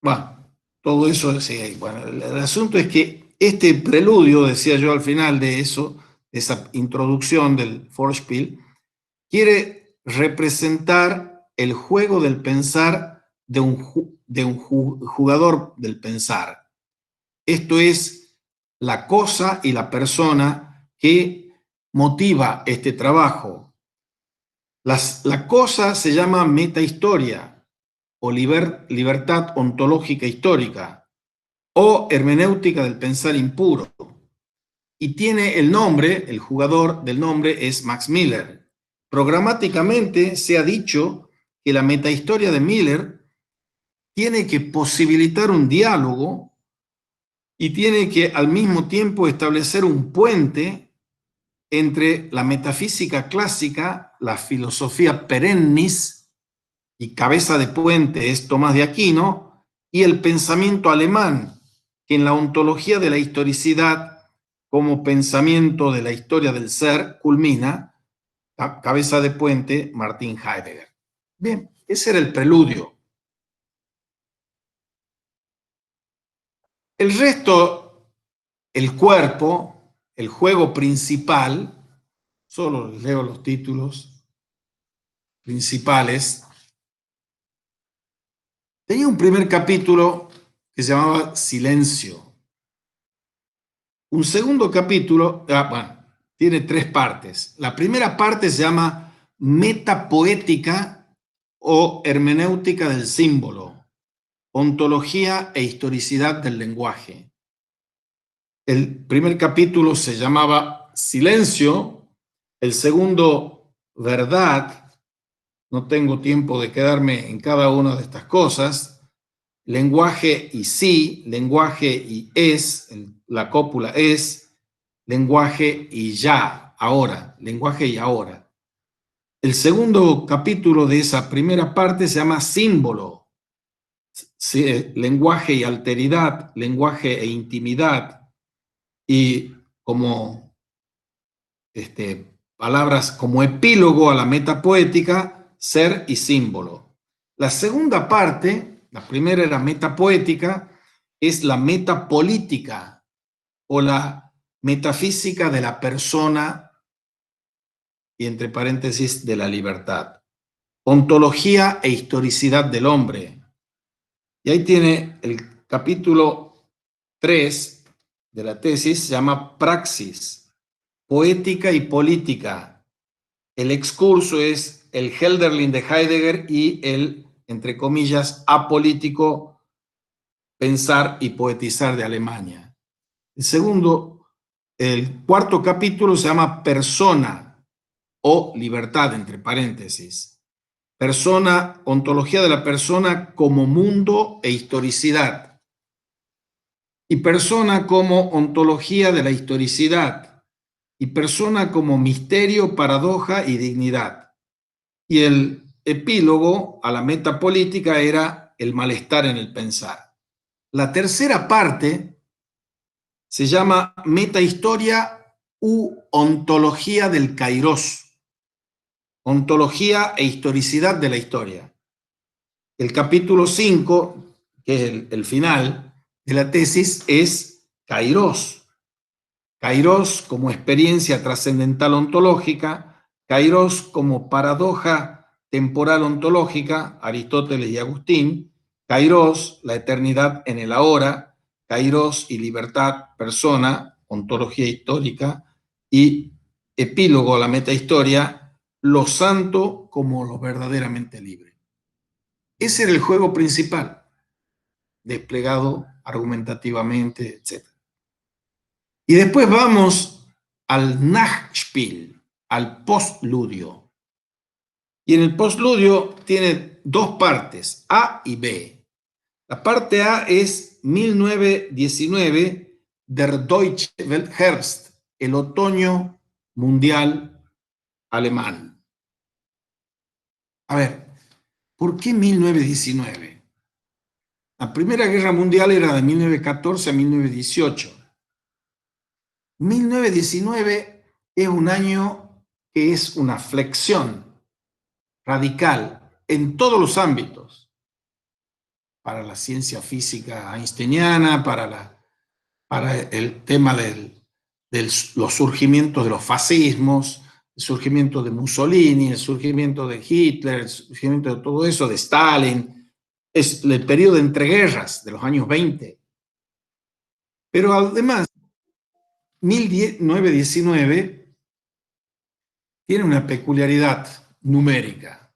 Bueno, todo eso, sí, bueno, el asunto es que este preludio, decía yo al final de eso, de esa introducción del Vorspiel, quiere representar el juego del pensar de un jugador del pensar. Esto es la cosa y la persona que motiva este trabajo. La cosa se llama metahistoria o libertad ontológica histórica o hermenéutica del pensar impuro. Y tiene el nombre, el jugador del nombre es Max Miller. Programáticamente se ha dicho que la metahistoria de Miller tiene que posibilitar un diálogo y tiene que al mismo tiempo establecer un puente entre la metafísica clásica, la filosofía perennis, y cabeza de puente es Tomás de Aquino, y el pensamiento alemán, que en la ontología de la historicidad, como pensamiento de la historia del ser, culmina, cabeza de puente, Martin Heidegger. Bien, ese era el preludio. El resto, el cuerpo, el juego principal, solo les leo los títulos principales, tenía un primer capítulo que se llamaba Silencio. Un segundo capítulo, bueno, tiene tres partes. La primera parte se llama Metapoética o Hermenéutica del símbolo, ontología e historicidad del lenguaje. El primer capítulo se llamaba Silencio, el segundo Verdad, no tengo tiempo de quedarme en cada una de estas cosas, lenguaje y sí, lenguaje y es, la cópula es, lenguaje y ya, ahora, lenguaje y ahora. El segundo capítulo de esa primera parte se llama símbolo, lenguaje y alteridad, lenguaje e intimidad, y como palabras como epílogo a la metapoética, ser y símbolo. La segunda parte, la primera era metapoética, es la metapolítica o la metafísica de la persona y entre paréntesis de la libertad. Ontología e historicidad del hombre. Y ahí tiene el capítulo 3 de la tesis, se llama Praxis, poética y política. El excurso es el Hölderlin de Heidegger y el, entre comillas, apolítico pensar y poetizar de Alemania. El cuarto capítulo se llama Persona o libertad, entre paréntesis. Persona, ontología de la persona como mundo e historicidad. Y persona como ontología de la historicidad. Y persona como misterio, paradoja y dignidad. Y el epílogo a la metapolítica era el malestar en el pensar. La tercera parte se llama Metahistoria u ontología del Kairos. Ontología e historicidad de la historia. El capítulo 5, que es el final de la tesis, es Kairos. Kairos como experiencia trascendental ontológica, Kairos como paradoja temporal ontológica, Aristóteles y Agustín, Kairos, la eternidad en el ahora, Kairos y libertad, persona, ontología histórica, y epílogo a la metahistoria, lo santo como lo verdaderamente libre. Ese era el juego principal, desplegado argumentativamente, etc. Y después vamos al Nachspiel, al postludio. Y en el postludio tiene dos partes, A y B. La parte A es 1919, Der Deutsche Weltherbst, el otoño mundial alemán. A ver, ¿por qué 1919? La Primera Guerra Mundial era de 1914 a 1918. 1919 es un año que es una flexión radical en todos los ámbitos, para la ciencia física einsteiniana, para el tema de los surgimientos de los fascismos, el surgimiento de Mussolini, el surgimiento de Hitler, el surgimiento de todo eso, de Stalin. Es el periodo de entreguerras de los años 20. Pero además, 1919 tiene una peculiaridad numérica.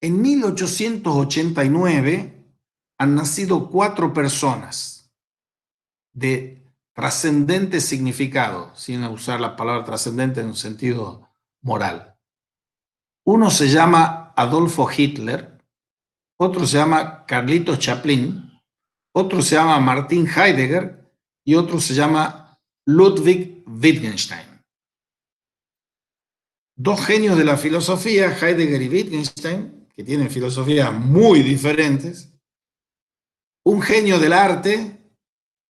En 1889 han nacido 4 personas de trascendente significado, sin usar la palabra trascendente en un sentido moral. Uno se llama Adolfo Hitler, otro se llama Carlitos Chaplin, otro se llama Martin Heidegger y otro se llama Ludwig Wittgenstein. 2 genios de la filosofía, Heidegger y Wittgenstein, que tienen filosofías muy diferentes, un genio del arte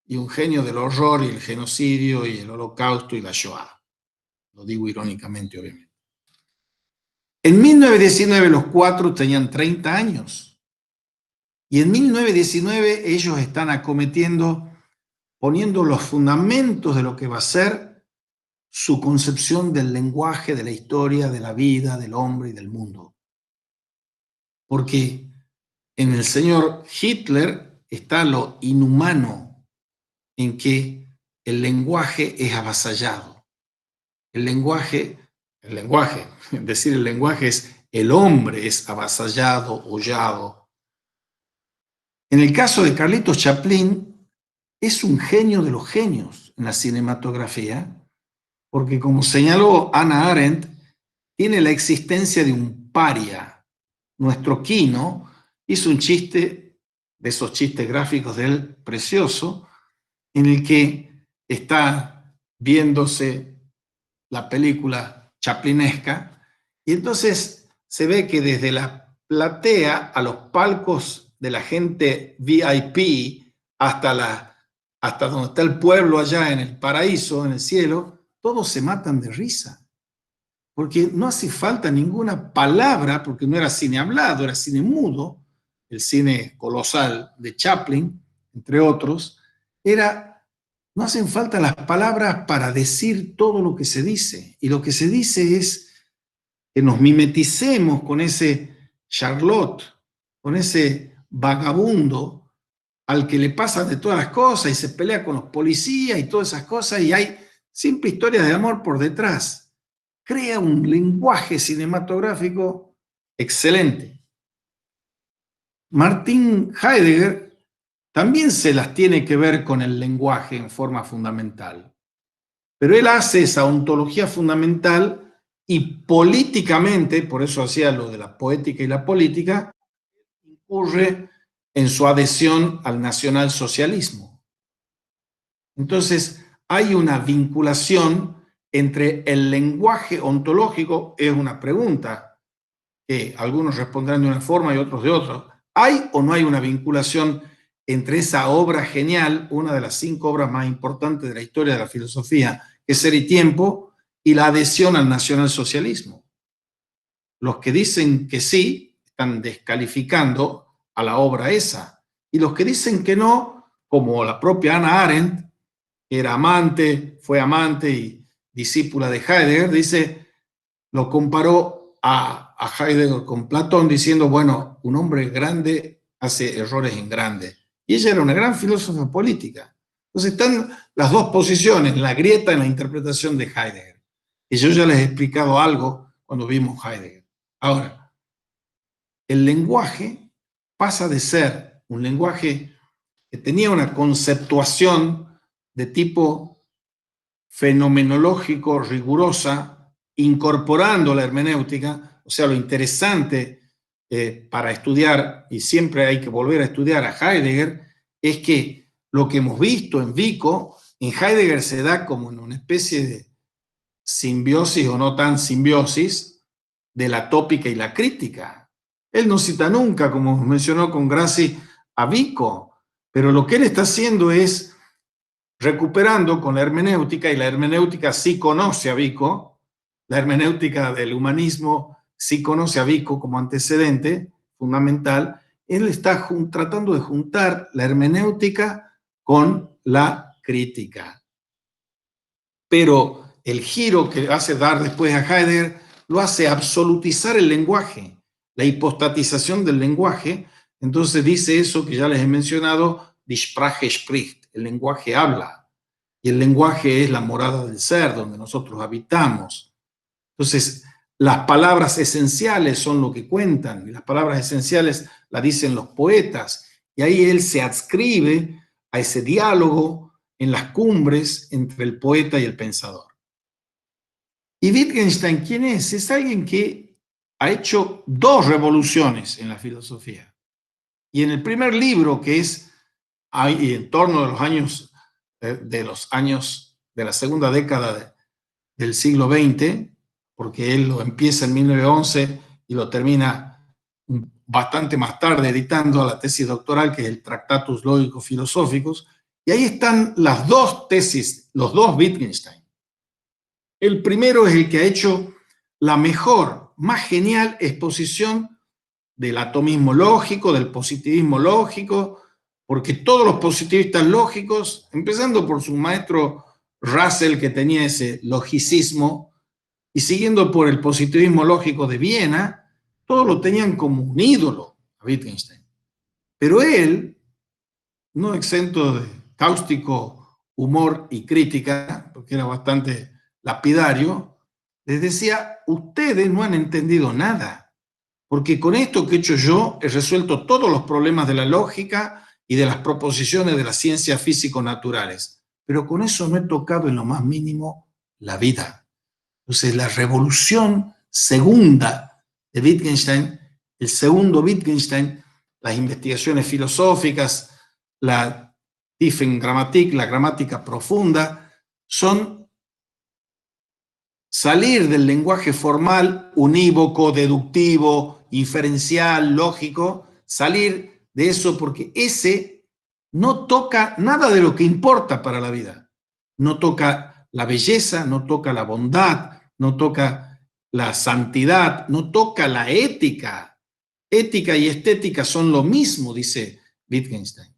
y un genio del horror y el genocidio y el holocausto y la Shoah. Lo digo irónicamente, obviamente. En 1919 los 4 tenían 30 años y en 1919 ellos están acometiendo, poniendo los fundamentos de lo que va a ser su concepción del lenguaje, de la historia, de la vida, del hombre y del mundo. Porque en el señor Hitler está lo inhumano en que el lenguaje es avasallado. El lenguaje, decir el lenguaje es el hombre es avasallado, hollado. En el caso de Carlitos Chaplin, es un genio de los genios en la cinematografía, porque como señaló Hannah Arendt, tiene la existencia de un paria. Nuestro Kino hizo un chiste, de esos chistes gráficos de él, precioso, en el que está viéndose la película chaplinesca, y entonces se ve que desde la platea a los palcos de la gente VIP hasta donde está el pueblo allá en el paraíso, en el cielo, todos se matan de risa, porque no hace falta ninguna palabra, porque no era cine hablado, era cine mudo, el cine colosal de Chaplin, entre otros, no hacen falta las palabras para decir todo lo que se dice, y lo que se dice es que nos mimeticemos con ese Charlotte, con ese vagabundo al que le pasan de todas las cosas y se pelea con los policías y todas esas cosas, y hay simple historias de amor por detrás. Crea un lenguaje cinematográfico excelente. Martin Heidegger también se las tiene que ver con el lenguaje en forma fundamental, pero él hace esa ontología fundamental y políticamente, por eso hacía lo de la poética y la política, incurre en su adhesión al nacionalsocialismo. Entonces, hay una vinculación entre el lenguaje ontológico, es una pregunta que algunos responderán de una forma y otros de otra. ¿Hay o no hay una vinculación entre esa obra genial, una de las 5 obras más importantes de la historia de la filosofía, que es Ser y Tiempo, y la adhesión al nacionalsocialismo? Los que dicen que sí, están descalificando a la obra esa. Y los que dicen que no, como la propia Hannah Arendt, que era amante, fue amante y discípula de Heidegger, dice, lo comparó a Heidegger con Platón, diciendo, bueno, un hombre grande hace errores en grande. Y ella era una gran filósofa política. Entonces están las dos posiciones, la grieta en la interpretación de Heidegger. Y yo ya les he explicado algo cuando vimos Heidegger. Ahora, el lenguaje pasa de ser un lenguaje que tenía una conceptuación de tipo fenomenológico rigurosa, incorporando la hermenéutica. O sea, lo interesante para estudiar, y siempre hay que volver a estudiar a Heidegger, es que lo que hemos visto en Vico, en Heidegger se da como en una especie de simbiosis o no tan simbiosis de la tópica y la crítica. Él no cita nunca, como mencionó con Grassi, a Vico, pero lo que él está haciendo es recuperando con la hermenéutica, y la hermenéutica sí conoce a Vico, la hermenéutica del humanismo sí conoce a Vico como antecedente fundamental. Él está tratando de juntar la hermenéutica con la crítica. Pero el giro que hace dar después a Heidegger lo hace absolutizar el lenguaje, la hipostatización del lenguaje. Entonces dice eso que ya les he mencionado, die Sprache spricht, el lenguaje habla, y el lenguaje es la morada del ser, donde nosotros habitamos. Entonces, las palabras esenciales son lo que cuentan, y las palabras esenciales las dicen los poetas, y ahí él se adscribe a ese diálogo en las cumbres entre el poeta y el pensador. Y Wittgenstein, ¿quién es? Es alguien que ha hecho dos revoluciones en la filosofía. Y en el primer libro, que es en torno de los años de la segunda década del siglo XX, porque él lo empieza en 1911 y lo termina bastante más tarde editando la tesis doctoral, que es el Tractatus Lógicos Filosóficos, y ahí están las dos tesis, los dos Wittgenstein. El primero es el que ha hecho la mejor, más genial exposición del atomismo lógico, del positivismo lógico, porque todos los positivistas lógicos, empezando por su maestro Russell, que tenía ese logicismo, y siguiendo por el positivismo lógico de Viena, todos lo tenían como un ídolo a Wittgenstein. Pero él, no exento de cáustico humor y crítica, porque era bastante lapidario, les decía: ustedes no han entendido nada, porque con esto que he hecho yo he resuelto todos los problemas de la lógica y de las proposiciones de las ciencias físico-naturales, pero con eso no he tocado en lo más mínimo la vida. Entonces, la revolución segunda de Wittgenstein, el segundo Wittgenstein, las investigaciones filosóficas, la Tiefengrammatik, la gramática profunda, son salir del lenguaje formal, unívoco, deductivo, inferencial, lógico, salir de eso, porque ese no toca nada de lo que importa para la vida. No toca la belleza, no toca la bondad, no toca la santidad, no toca la ética. Ética y estética son lo mismo, dice Wittgenstein.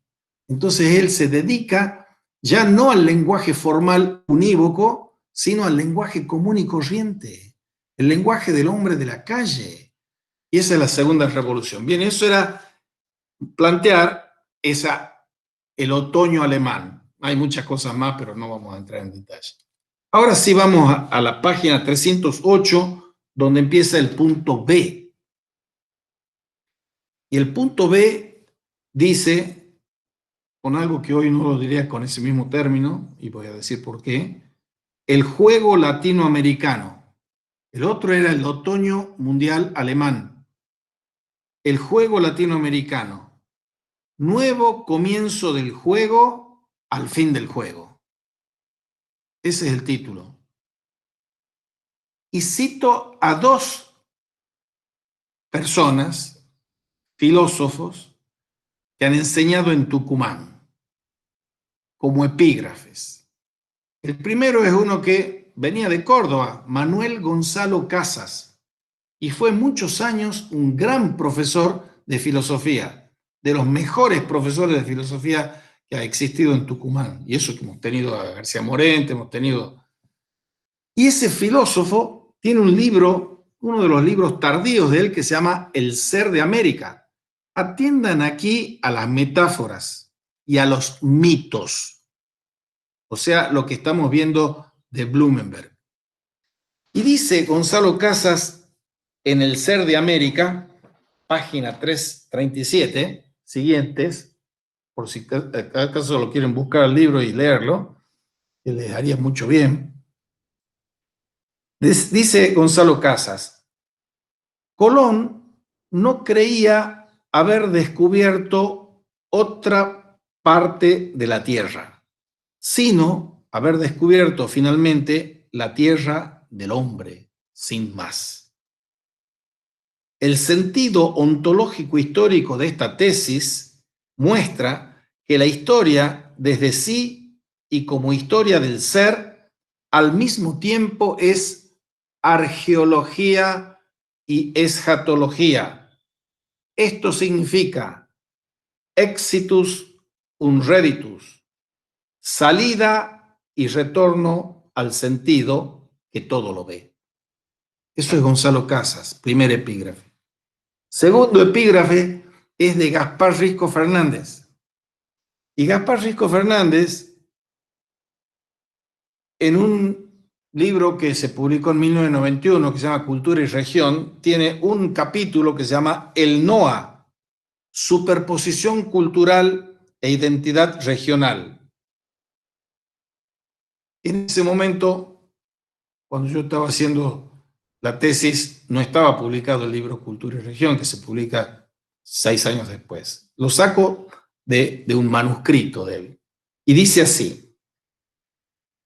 Entonces él se dedica ya no al lenguaje formal unívoco, sino al lenguaje común y corriente, el lenguaje del hombre de la calle. Y esa es la segunda revolución. Bien, eso era plantear el otoño alemán. Hay muchas cosas más, pero no vamos a entrar en detalle. Ahora sí vamos a la página 308, donde empieza el punto B. Y el punto B dice, con algo que hoy no lo diría con ese mismo término, y voy a decir por qué, el juego latinoamericano. El otro era el otoño mundial alemán. El juego latinoamericano. Nuevo comienzo del juego al fin del juego. Ese es el título. Y cito a dos personas, filósofos, que han enseñado en Tucumán como epígrafes. El primero es uno que venía de Córdoba, Manuel Gonzalo Casas, y fue muchos años un gran profesor de filosofía, de los mejores profesores de filosofía que ha existido en Tucumán. Y eso que hemos tenido a García Morente, hemos tenido... Y ese filósofo tiene un libro, uno de los libros tardíos de él, que se llama El Ser de América. Atiendan aquí a las metáforas y a los mitos. O sea, lo que estamos viendo de Blumenberg. Y dice Gonzalo Casas en El Ser de América, página 337, siguientes, por si acaso lo quieren buscar el libro y leerlo, que les haría mucho bien. Dice Gonzalo Casas, Colón no creía haber descubierto otra parte de la Tierra, sino haber descubierto finalmente la Tierra del hombre, sin más. El sentido ontológico histórico de esta tesis muestra que la historia desde sí y como historia del ser, al mismo tiempo es argeología y escatología. Esto significa exitus unreditus, salida y retorno al sentido que todo lo ve. Eso es Gonzalo Casas, primer epígrafe. Segundo epígrafe es de Gaspar Risco Fernández. Y Gaspar Risco Fernández, en un libro que se publicó en 1991, que se llama Cultura y Región, tiene un capítulo que se llama El NOA, Superposición Cultural e Identidad Regional. En ese momento, cuando yo estaba haciendo la tesis, no estaba publicado el libro Cultura y Región, que se publica 6 años después. Lo saco de un manuscrito de él. Y dice así,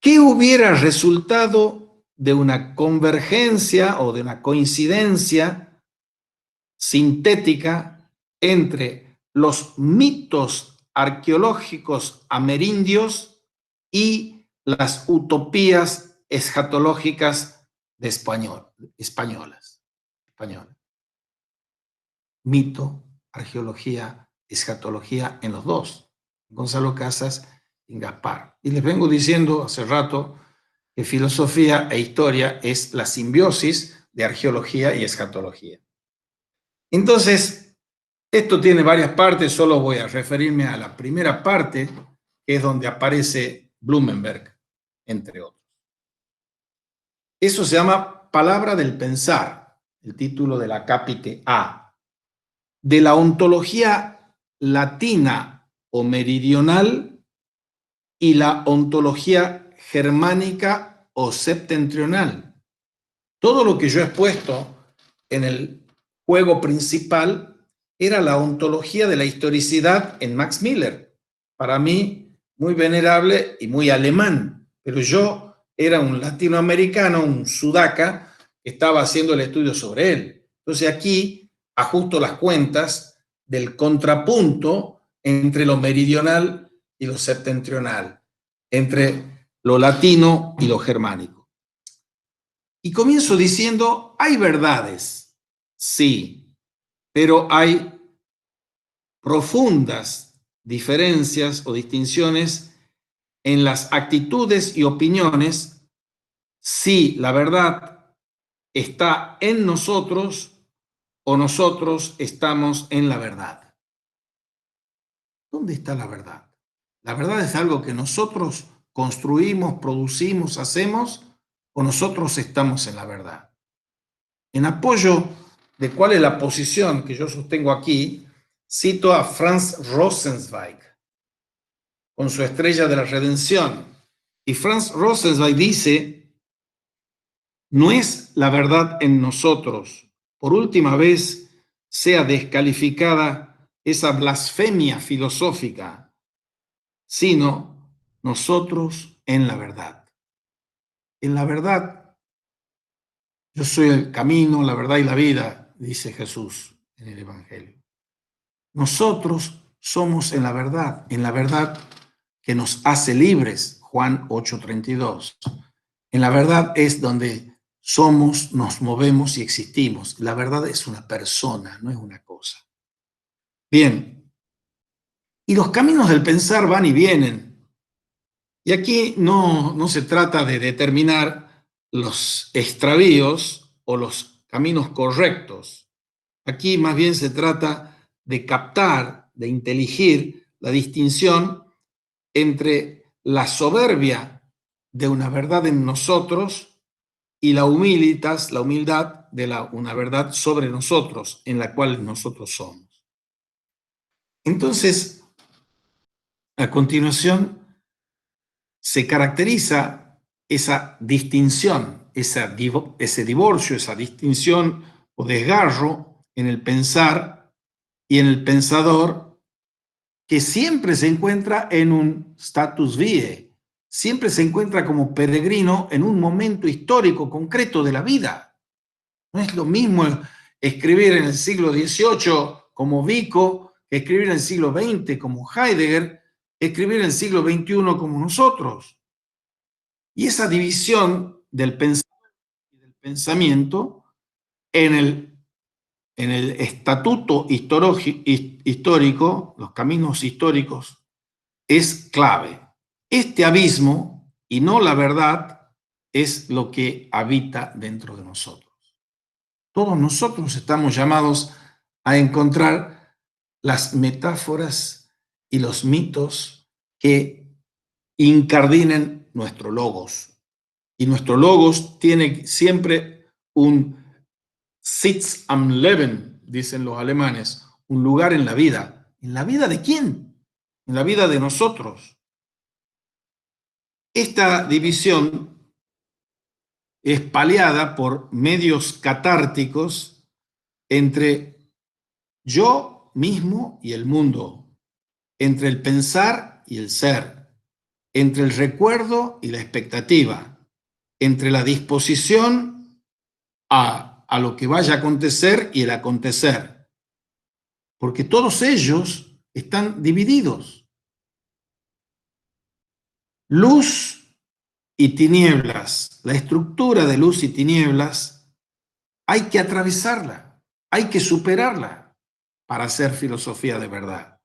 ¿qué hubiera resultado de una convergencia o de una coincidencia sintética entre los mitos arqueológicos amerindios y las utopías escatológicas de españolas? Mito, arqueología, escatología en los dos, Gonzalo Casas y Gaspar. Y les vengo diciendo hace rato que filosofía e historia es la simbiosis de arqueología y escatología. Entonces, esto tiene varias partes, solo voy a referirme a la primera parte, que es donde aparece Blumenberg, entre otros. Eso se llama Palabra del Pensar, el título de la capite A, de la ontología latina o meridional y la ontología germánica o septentrional. Todo lo que yo he expuesto en el juego principal era la ontología de la historicidad en Max Miller. Para mí, muy venerable y muy alemán, pero yo era un latinoamericano, un sudaca, que estaba haciendo el estudio sobre él. Entonces aquí ajusto las cuentas del contrapunto entre lo meridional y lo septentrional, entre lo latino y lo germánico. Y comienzo diciendo, hay verdades, sí, pero hay profundas diferencias o distinciones en las actitudes y opiniones si la verdad está en nosotros o nosotros estamos en la verdad. ¿Dónde está la verdad? ¿La verdad es algo que nosotros construimos, producimos, hacemos o nosotros estamos en la verdad? En apoyo de cuál es la posición que yo sostengo aquí, cito a Franz Rosenzweig con su Estrella de la Redención. Y Franz Rosenzweig dice, no es la verdad en nosotros, por última vez sea descalificada esa blasfemia filosófica, sino nosotros en la verdad. En la verdad, yo soy el camino, la verdad y la vida, dice Jesús en el Evangelio. Nosotros somos en la verdad que nos hace libres, Juan 8:32. En la verdad es donde somos, nos movemos y existimos. La verdad es una persona, no es una cosa. Bien, y los caminos del pensar van y vienen. Y aquí no se trata de determinar los extravíos o los caminos correctos. Aquí más bien se trata de captar, de inteligir la distinción entre la soberbia de una verdad en nosotros y la humildad de una verdad sobre nosotros, en la cual nosotros somos. Entonces, a continuación, se caracteriza esa distinción, ese divorcio, esa distinción o desgarro en el pensar y en el pensador, que siempre se encuentra en un status vie, siempre se encuentra como peregrino en un momento histórico concreto de la vida. No es lo mismo escribir en el siglo XVIII como Vico que escribir en el siglo XX como Heidegger, escribir en el siglo XXI como nosotros. Y esa división del pensamiento en el estatuto histórico, los caminos históricos, es clave. Este abismo, y no la verdad, es lo que habita dentro de nosotros. Todos nosotros estamos llamados a encontrar las metáforas y los mitos que incardinen nuestro logos. Y nuestro logos tiene siempre un Sitz am Leben, dicen los alemanes, un lugar en la vida. ¿En la vida de quién? En la vida de nosotros. Esta división es paliada por medios catárticos entre yo mismo y el mundo, entre el pensar y el ser, entre el recuerdo y la expectativa, entre la disposición a lo que vaya a acontecer y el acontecer, porque todos ellos están divididos. Luz y tinieblas, la estructura de luz y tinieblas, hay que atravesarla, hay que superarla para hacer filosofía de verdad.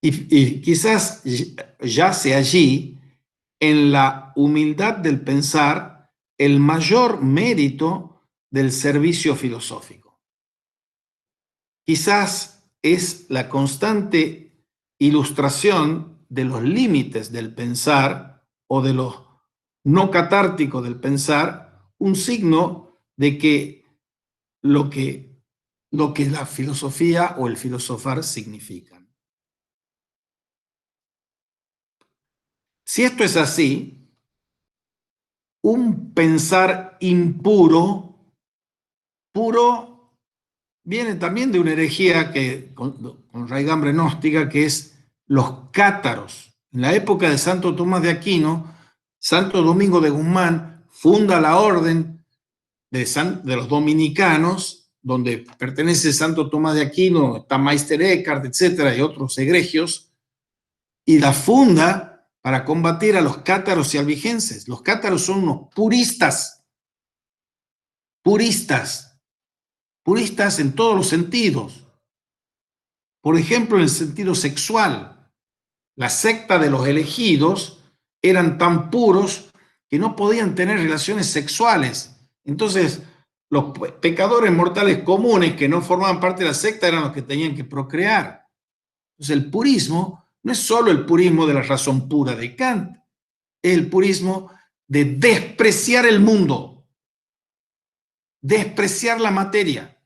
Y quizás yace allí, en la humildad del pensar, el mayor mérito del servicio filosófico. Quizás es la constante ilustración de los límites del pensar o de lo no catártico del pensar, un signo de que lo que, lo que la filosofía o el filosofar significan. Si esto es así, un pensar impuro, puro, viene también de una herejía con raigambre gnóstica, que es los cátaros. En la época de Santo Tomás de Aquino, Santo Domingo de Guzmán funda la orden de los dominicanos, donde pertenece Santo Tomás de Aquino, está Meister Eckhart, etcétera, y otros egregios, y la funda para combatir a los cátaros y albigenses. Los cátaros son unos puristas, puristas, puristas en todos los sentidos. Por ejemplo, en el sentido sexual, la secta de los elegidos eran tan puros que no podían tener relaciones sexuales. Entonces, los pecadores mortales comunes que no formaban parte de la secta eran los que tenían que procrear. Entonces, el purismo no es solo el purismo de la razón pura de Kant, es el purismo de despreciar el mundo, despreciar la materia,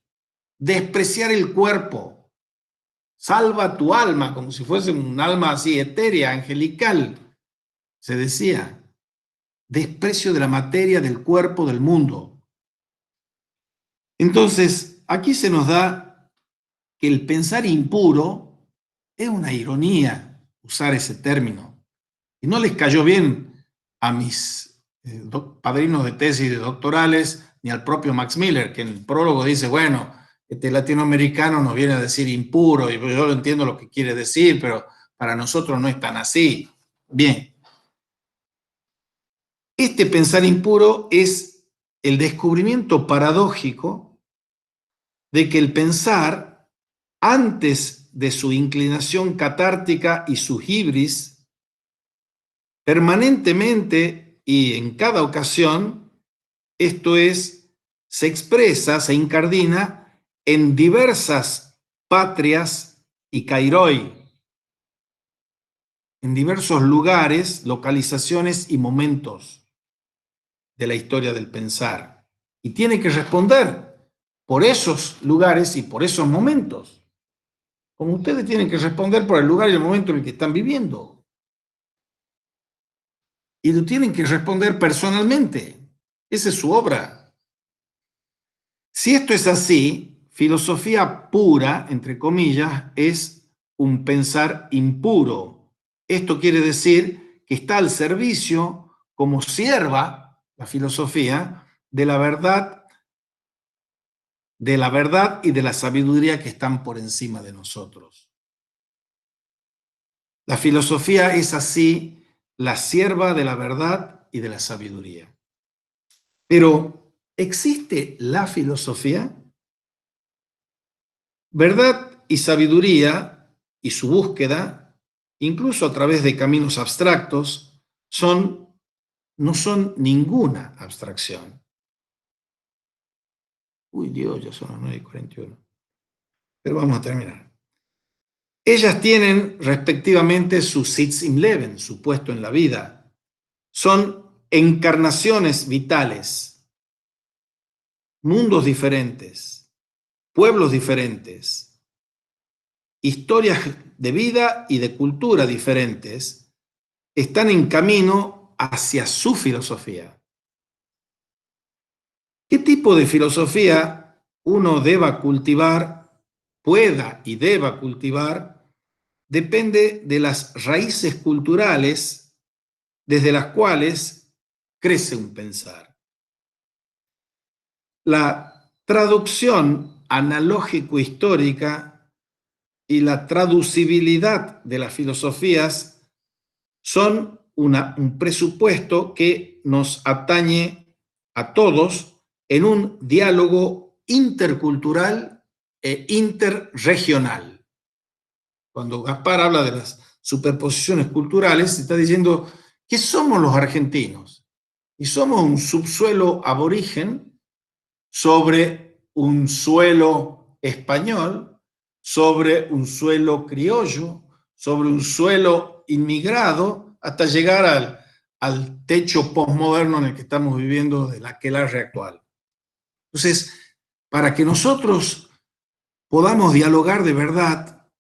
despreciar el cuerpo. Salva tu alma, como si fuese un alma así etérea, angelical, se decía. Desprecio de la materia, del cuerpo, del mundo. Entonces, aquí se nos da que el pensar impuro es una ironía usar ese término. Y no les cayó bien a mis padrinos de tesis de doctorales, ni al propio Max Miller, que en el prólogo dice, bueno, este latinoamericano nos viene a decir impuro, y yo lo entiendo lo que quiere decir, pero para nosotros no es tan así. Bien. Este pensar impuro es el descubrimiento paradójico de que el pensar, antes de su inclinación catártica y su hibris, permanentemente y en cada ocasión, esto es, se expresa, se incardina en diversas patrias y kairoi, en diversos lugares, localizaciones y momentos de la historia del pensar. Y tiene que responder por esos lugares y por esos momentos, como ustedes tienen que responder por el lugar y el momento en el que están viviendo. y lo tienen que responder personalmente. Esa es su obra. Si esto es así, filosofía pura, entre comillas, es un pensar impuro. Esto quiere decir que está al servicio, como sierva, la filosofía, de la verdad y de la sabiduría que están por encima de nosotros. La filosofía es así la sierva de la verdad y de la sabiduría. Pero, ¿existe la filosofía? Verdad y sabiduría y su búsqueda, incluso a través de caminos abstractos, no son ninguna abstracción. Uy, Dios, ya son las 9:41. Pero vamos a terminar. Ellas tienen respectivamente su Sitz im Leben, su puesto en la vida. Son encarnaciones vitales, mundos diferentes, pueblos diferentes, historias de vida y de cultura diferentes, están en camino hacia su filosofía. ¿Qué tipo de filosofía uno deba cultivar, pueda y deba cultivar? Depende de las raíces culturales desde las cuales crece un pensar. La traducción analógico-histórica y la traducibilidad de las filosofías son un presupuesto que nos atañe a todos en un diálogo intercultural e interregional. Cuando Gaspar habla de las superposiciones culturales, está diciendo que somos los argentinos y somos un subsuelo aborigen sobre un suelo español, sobre un suelo criollo, sobre un suelo inmigrado, hasta llegar al techo posmoderno en el que estamos viviendo del aquelarre actual. Entonces, para que nosotros podamos dialogar de verdad,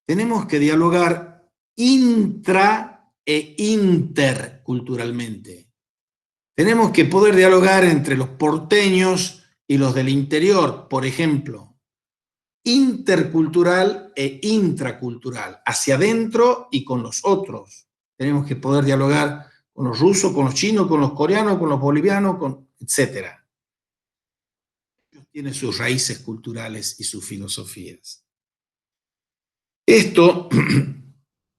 tenemos que dialogar intra e interculturalmente. Tenemos que poder dialogar entre los porteños y los del interior, por ejemplo, intercultural e intracultural, hacia adentro y con los otros. Tenemos que poder dialogar con los rusos, con los chinos, con los coreanos, con los bolivianos, etc. Tiene sus raíces culturales y sus filosofías. Esto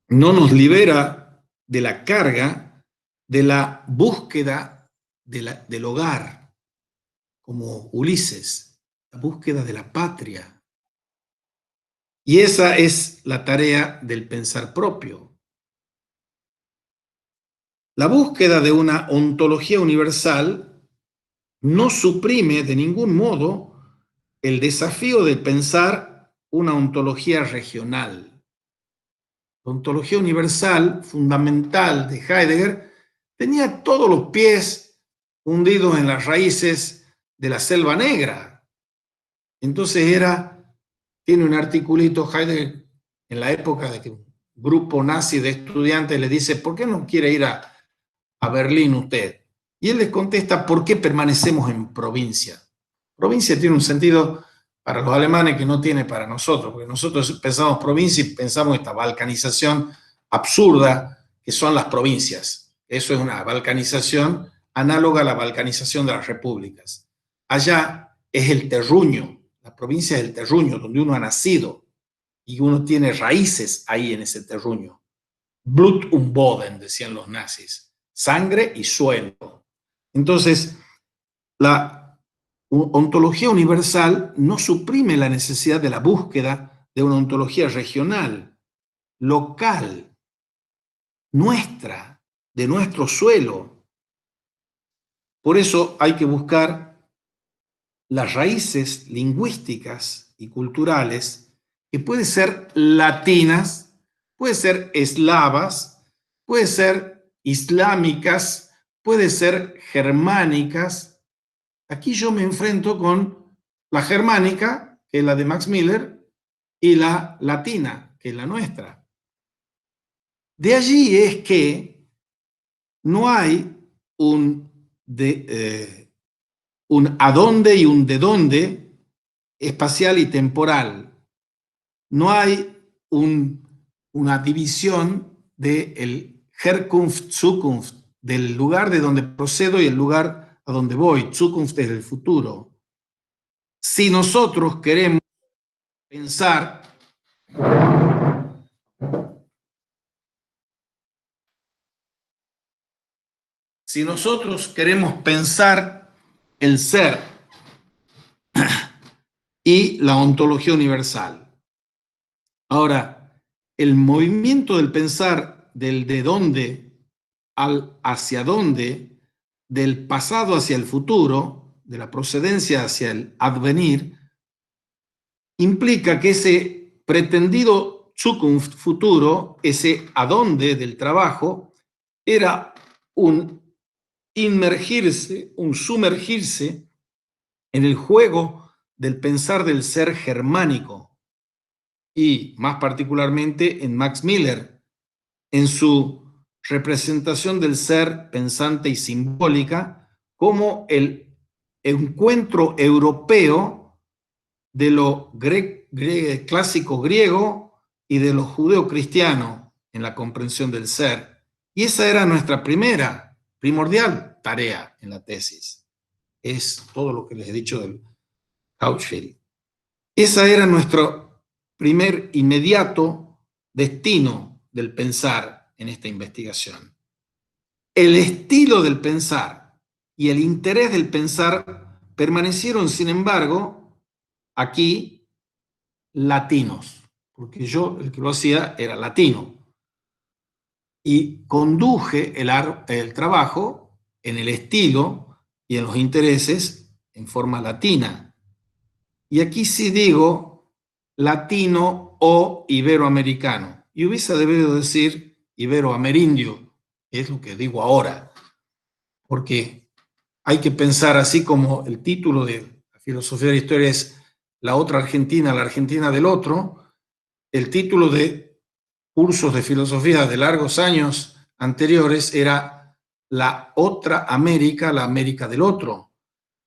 no nos libera de la carga de la búsqueda del hogar, como Ulises, la búsqueda de la patria. Y esa es la tarea del pensar propio. La búsqueda de una ontología universal no suprime de ningún modo el desafío de pensar una ontología regional. La ontología universal, fundamental de Heidegger, tenía todos los pies hundidos en las raíces de la selva negra. Entonces tiene un articulito Heidegger en la época de que un grupo nazi de estudiantes le dice, ¿por qué no quiere ir a Berlín usted? Y él les contesta, ¿por qué permanecemos en provincia? Provincia tiene un sentido para los alemanes que no tiene para nosotros, porque nosotros pensamos provincia y pensamos esta balcanización absurda que son las provincias. Eso es una balcanización análoga a la balcanización de las repúblicas. Allá es el terruño, la provincia es el terruño, donde uno ha nacido y uno tiene raíces ahí en ese terruño. Blut und Boden, decían los nazis, sangre y suelo. Entonces, la ontología universal no suprime la necesidad de la búsqueda de una ontología regional, local, nuestra, de nuestro suelo. Por eso hay que buscar las raíces lingüísticas y culturales que pueden ser latinas, pueden ser eslavas, pueden ser islámicas, pueden ser germánicas. Aquí yo me enfrento con la germánica, que es la de Max Miller, y la latina, que es la nuestra. De allí es que no hay un adónde y un de dónde espacial y temporal. No hay una división del Herkunft, Zukunft, del lugar de donde procedo y el lugar a donde voy. Zukunft es el futuro. Si nosotros queremos pensar, si nosotros queremos pensar el ser y la ontología universal. Ahora, el movimiento del pensar del de dónde al hacia dónde, del pasado hacia el futuro, de la procedencia hacia el advenir, implica que ese pretendido Zukunft, futuro, ese adónde del trabajo, era un inmergirse, un sumergirse en el juego del pensar del ser germánico y más particularmente en Max Miller, en su representación del ser pensante y simbólica como el encuentro europeo de lo clásico griego y de lo judeo-cristiano en la comprensión del ser. Y esa era nuestra primordial tarea en la tesis. Es todo lo que les he dicho del Couchfield. Esa era nuestro primer inmediato destino del pensar en esta investigación. El estilo del pensar y el interés del pensar permanecieron, sin embargo, aquí latinos, porque yo el que lo hacía era latino. Y conduje el trabajo en el estilo y en los intereses en forma latina. Y aquí sí digo latino o iberoamericano. Y hubiese debido decir iberoamerindio, es lo que digo ahora, porque hay que pensar así como el título de la filosofía de la historia es La otra Argentina, la Argentina del otro, el título de cursos de filosofía de largos años anteriores era La otra América, la América del otro.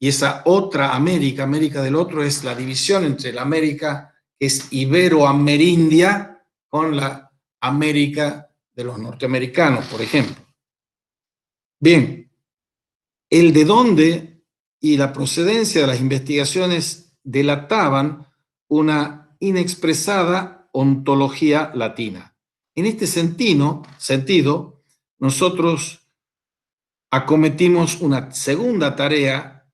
Y esa otra América, América del otro, es la división entre la América que es iberoamerindia con la América de los norteamericanos, por ejemplo. Bien, el de dónde y la procedencia de las investigaciones delataban una inexpresada ontología latina. En este sentido, nosotros acometimos una segunda tarea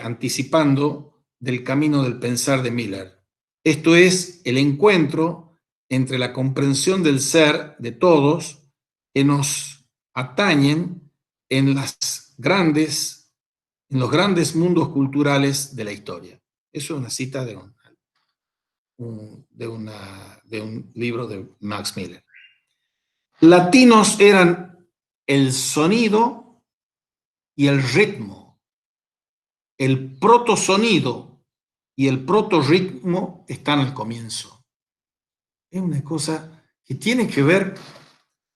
anticipando del camino del pensar de Miller. Esto es el encuentro entre la comprensión del ser de todos que nos atañen en los grandes mundos culturales de la historia. Eso es una cita de un libro de Max Miller. Latinos eran el sonido y el ritmo. El protosonido y el protorritmo están al comienzo. Es una cosa que tiene que ver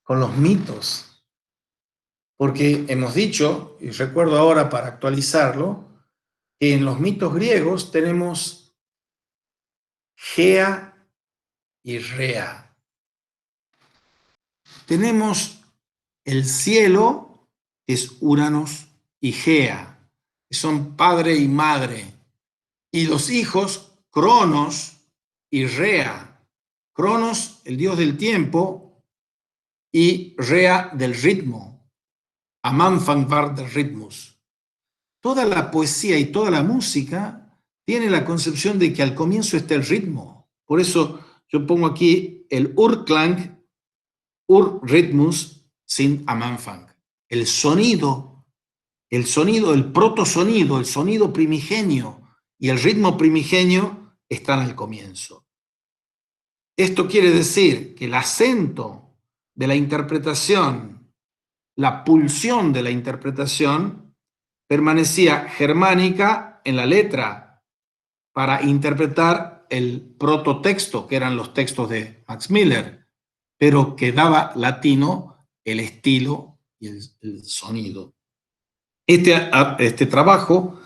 con los mitos. Porque hemos dicho, y recuerdo ahora para actualizarlo, que en los mitos griegos tenemos Gea y Rea. Tenemos el cielo, que es Uranos y Gea, que son padre y madre. Y los hijos, Cronos y Rea. Cronos, el dios del tiempo, y Rea del ritmo. Amanfangvar del ritmus. Toda la poesía y toda la música tiene la concepción de que al comienzo está el ritmo. Por eso yo pongo aquí el Urklang, Ur-Ritmus sin Amanfang. El sonido, el protosonido, el sonido primigenio y el ritmo primigenio están al comienzo. Esto quiere decir que el acento de la interpretación, la pulsión de la interpretación, permanecía germánica en la letra para interpretar el prototexto, que eran los textos de Max Miller, pero quedaba latino el estilo y el sonido. Este trabajo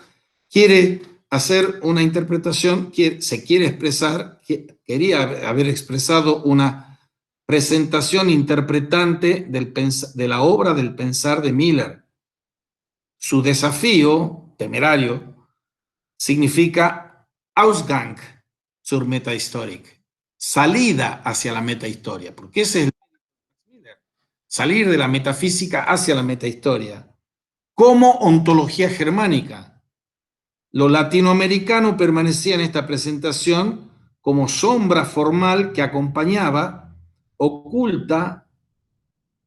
quiere hacer una interpretación, se quiere expresar, quería haber expresado una presentación interpretante de la obra del pensar de Miller. Su desafío temerario significa Ausgang zur Metahistorik, salida hacia la metahistoria, porque ese es Miller, salir de la metafísica hacia la metahistoria, como ontología germánica. Lo latinoamericano permanecía en esta presentación como sombra formal que acompañaba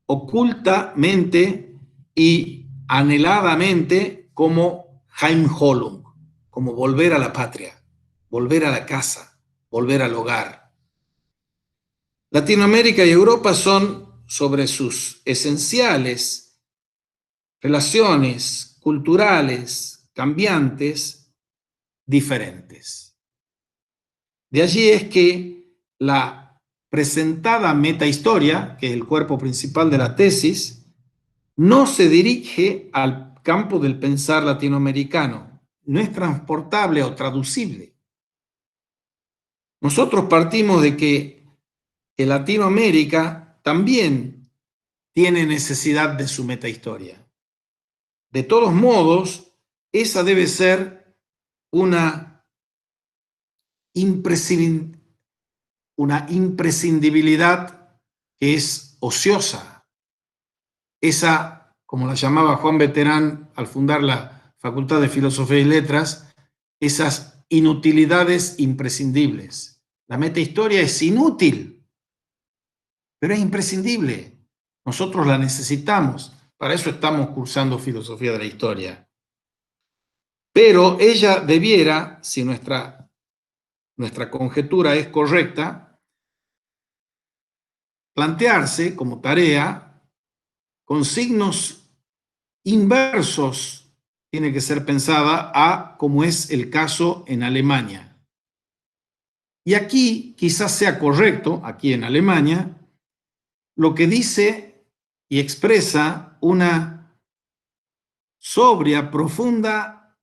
ocultamente y anheladamente como Heimholung, como volver a la patria, volver a la casa, volver al hogar. Latinoamérica y Europa son, sobre sus esenciales relaciones culturales cambiantes, diferentes. De allí es que la presentada metahistoria, que es el cuerpo principal de la tesis, no se dirige al campo del pensar latinoamericano, no es transportable o traducible. Nosotros partimos de que Latinoamérica también tiene necesidad de su metahistoria. De todos modos, esa debe ser una imprescindibilidad que es ociosa. Esa, como la llamaba Juan Beterán al fundar la Facultad de Filosofía y Letras, esas inutilidades imprescindibles. La metahistoria es inútil, pero es imprescindible. Nosotros la necesitamos. Para eso estamos cursando filosofía de la historia. Pero ella debiera, si nuestra conjetura es correcta, plantearse como tarea con signos inversos, tiene que ser pensada a como es el caso en Alemania. Y aquí quizás sea correcto, aquí en Alemania, lo que dice y expresa una sobria, profunda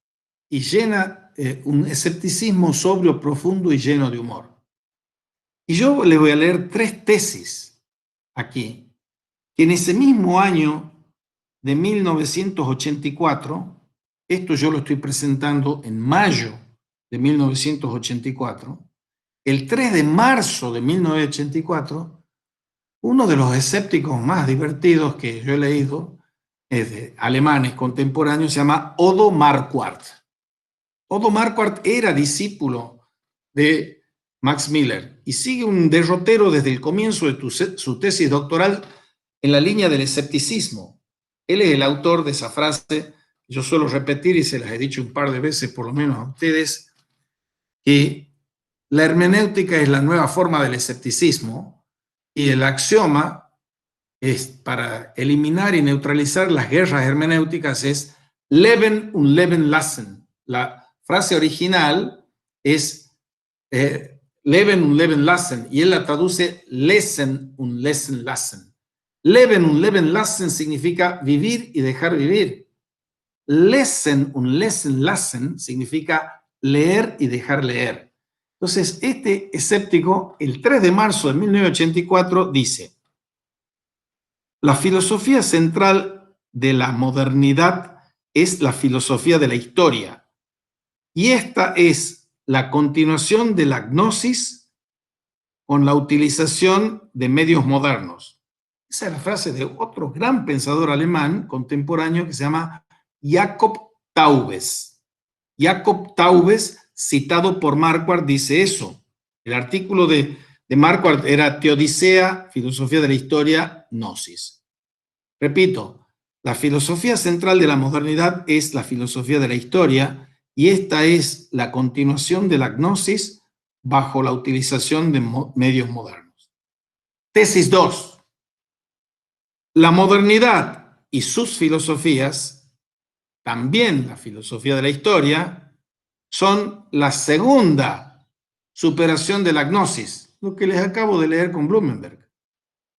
y llena, un escepticismo sobrio, profundo y lleno de humor. Y yo les voy a leer 3 tesis aquí, que en ese mismo año de 1984, esto yo lo estoy presentando en mayo de 1984, el 3 de marzo de 1984, uno de los escépticos más divertidos que yo he leído, es de alemanes contemporáneos, se llama Odo Marquardt. Odo Marquardt era discípulo de Max Miller y sigue un derrotero desde el comienzo de su tesis doctoral en la línea del escepticismo. Él es el autor de esa frase que yo suelo repetir y se las he dicho un par de veces por lo menos a ustedes, que la hermenéutica es la nueva forma del escepticismo y el axioma es para eliminar y neutralizar las guerras hermenéuticas es Leben und Leben lassen. La frase original es Leben und Leben lassen y él la traduce Lesen und Lesen lassen. Leben und Leben lassen significa vivir y dejar vivir. Lesen und Lesen lassen significa leer y dejar leer. Entonces, este escéptico, el 3 de marzo de 1984, dice: la filosofía central de la modernidad es la filosofía de la historia, y esta es la continuación de la gnosis con la utilización de medios modernos. Esa es la frase de otro gran pensador alemán contemporáneo que se llama Jakob Taubes. Jakob Taubes, citado por Marquardt, dice eso. El artículo de Marquardt era Teodicea, filosofía de la historia, gnosis. Repito, la filosofía central de la modernidad es la filosofía de la historia y esta es la continuación de la gnosis bajo la utilización de medios modernos. Tesis 2. La modernidad y sus filosofías, también la filosofía de la historia, son la segunda superación de la gnosis, lo que les acabo de leer con Blumenberg.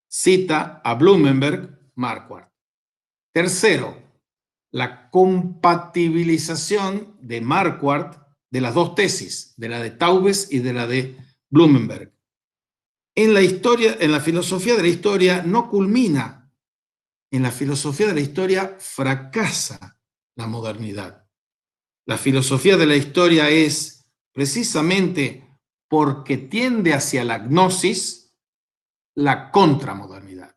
Cita a Blumenberg, Marquardt. Tercero, la compatibilización de Marquardt de las dos tesis, de la de Taubes y de la de Blumenberg. En la historia, en la filosofía de la historia no culmina. En la filosofía de la historia fracasa la modernidad. La filosofía de la historia es precisamente porque tiende hacia la gnosis, la contramodernidad.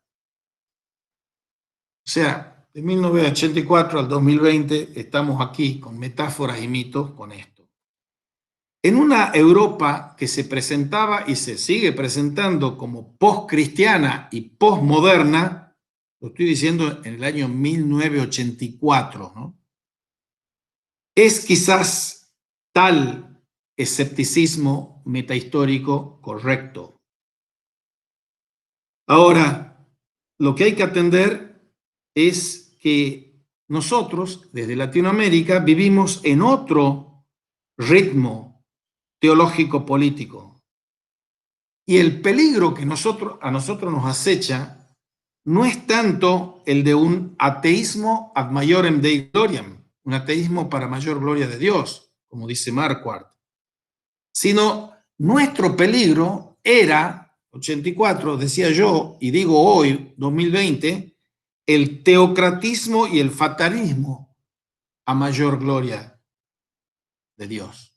O sea, de 1984 al 2020 estamos aquí con metáforas y mitos con esto. En una Europa que se presentaba y se sigue presentando como postcristiana y postmoderna, lo estoy diciendo en el año 1984, ¿no? Es quizás tal escepticismo metahistórico correcto. Ahora, lo que hay que atender es que nosotros, desde Latinoamérica, vivimos en otro ritmo teológico-político. Y el peligro que a nosotros nos acecha no es tanto el de un ateísmo ad maiorem Dei gloriam, un ateísmo para mayor gloria de Dios, como dice Marquardt, sino nuestro peligro era, 84, decía yo, y digo hoy, 2020, el teocratismo y el fatalismo a mayor gloria de Dios.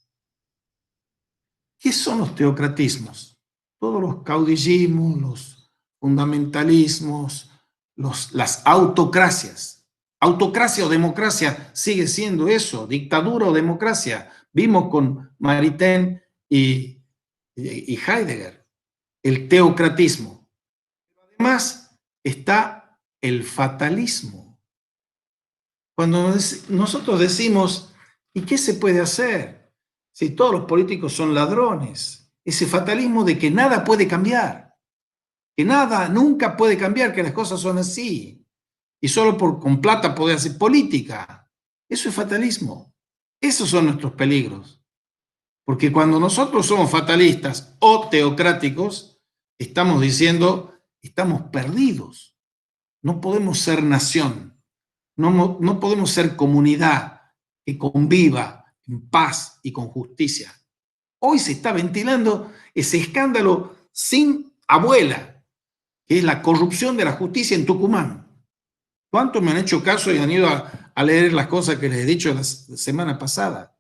¿Qué son los teocratismos? Todos los caudillismos, los fundamentalismos, las autocracias. Autocracia o democracia sigue siendo eso, dictadura o democracia. Vimos con Maritain y Heidegger, el teocratismo. Además está el fatalismo. Cuando nosotros decimos, ¿y qué se puede hacer si todos los políticos son ladrones? Ese fatalismo de que nada puede cambiar, que nada nunca puede cambiar, que las cosas son así, y solo con plata poder hacer política. Eso es fatalismo. Esos son nuestros peligros. Porque cuando nosotros somos fatalistas o teocráticos, estamos diciendo, estamos perdidos. No podemos ser nación, no podemos ser comunidad que conviva en paz y con justicia. Hoy se está ventilando ese escándalo sin abuela, que es la corrupción de la justicia en Tucumán. ¿Cuántos me han hecho caso y han ido a leer las cosas que les he dicho la semana pasada?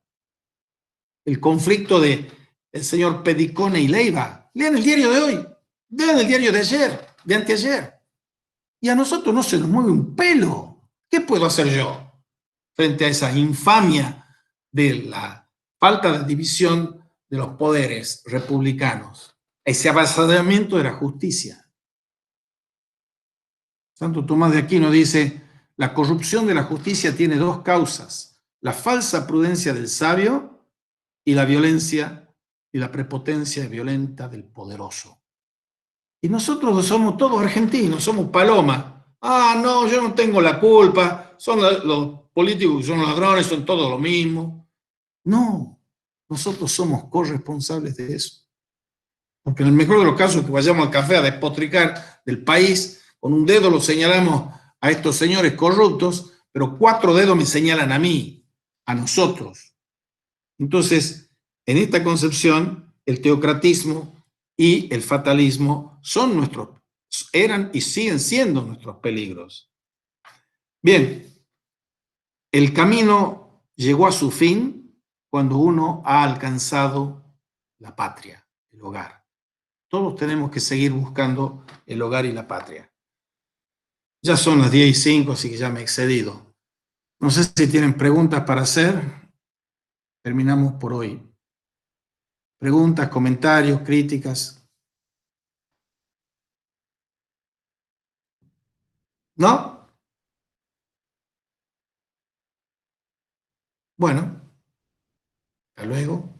El conflicto de el señor Pedicone y Leiva. Lean el diario de hoy, lean el diario de ayer, de anteayer. Y a nosotros no se nos mueve un pelo. ¿Qué puedo hacer yo frente a esa infamia de la falta de división de los poderes republicanos? Ese avasallamiento de la justicia. Santo Tomás de Aquino dice, la corrupción de la justicia tiene dos causas, la falsa prudencia del sabio y la violencia y la prepotencia violenta del poderoso. Y nosotros somos todos argentinos, somos paloma. Ah, no, yo no tengo la culpa, son los políticos que son ladrones, son todos lo mismo. No, nosotros somos corresponsables de eso. Porque en el mejor de los casos que vayamos al café a despotricar del país, con un dedo lo señalamos a estos señores corruptos, pero 4 dedos me señalan a mí, a nosotros. Entonces, en esta concepción, el teocratismo y el fatalismo eran y siguen siendo nuestros peligros. Bien, el camino llegó a su fin cuando uno ha alcanzado la patria, el hogar. Todos tenemos que seguir buscando el hogar y la patria. Ya son las 10:05, así que ya me he excedido. No sé si tienen preguntas para hacer. Terminamos por hoy. Preguntas, comentarios, críticas. ¿No? Bueno, hasta luego.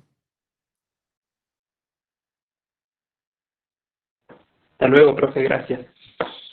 Hasta luego, profe, gracias.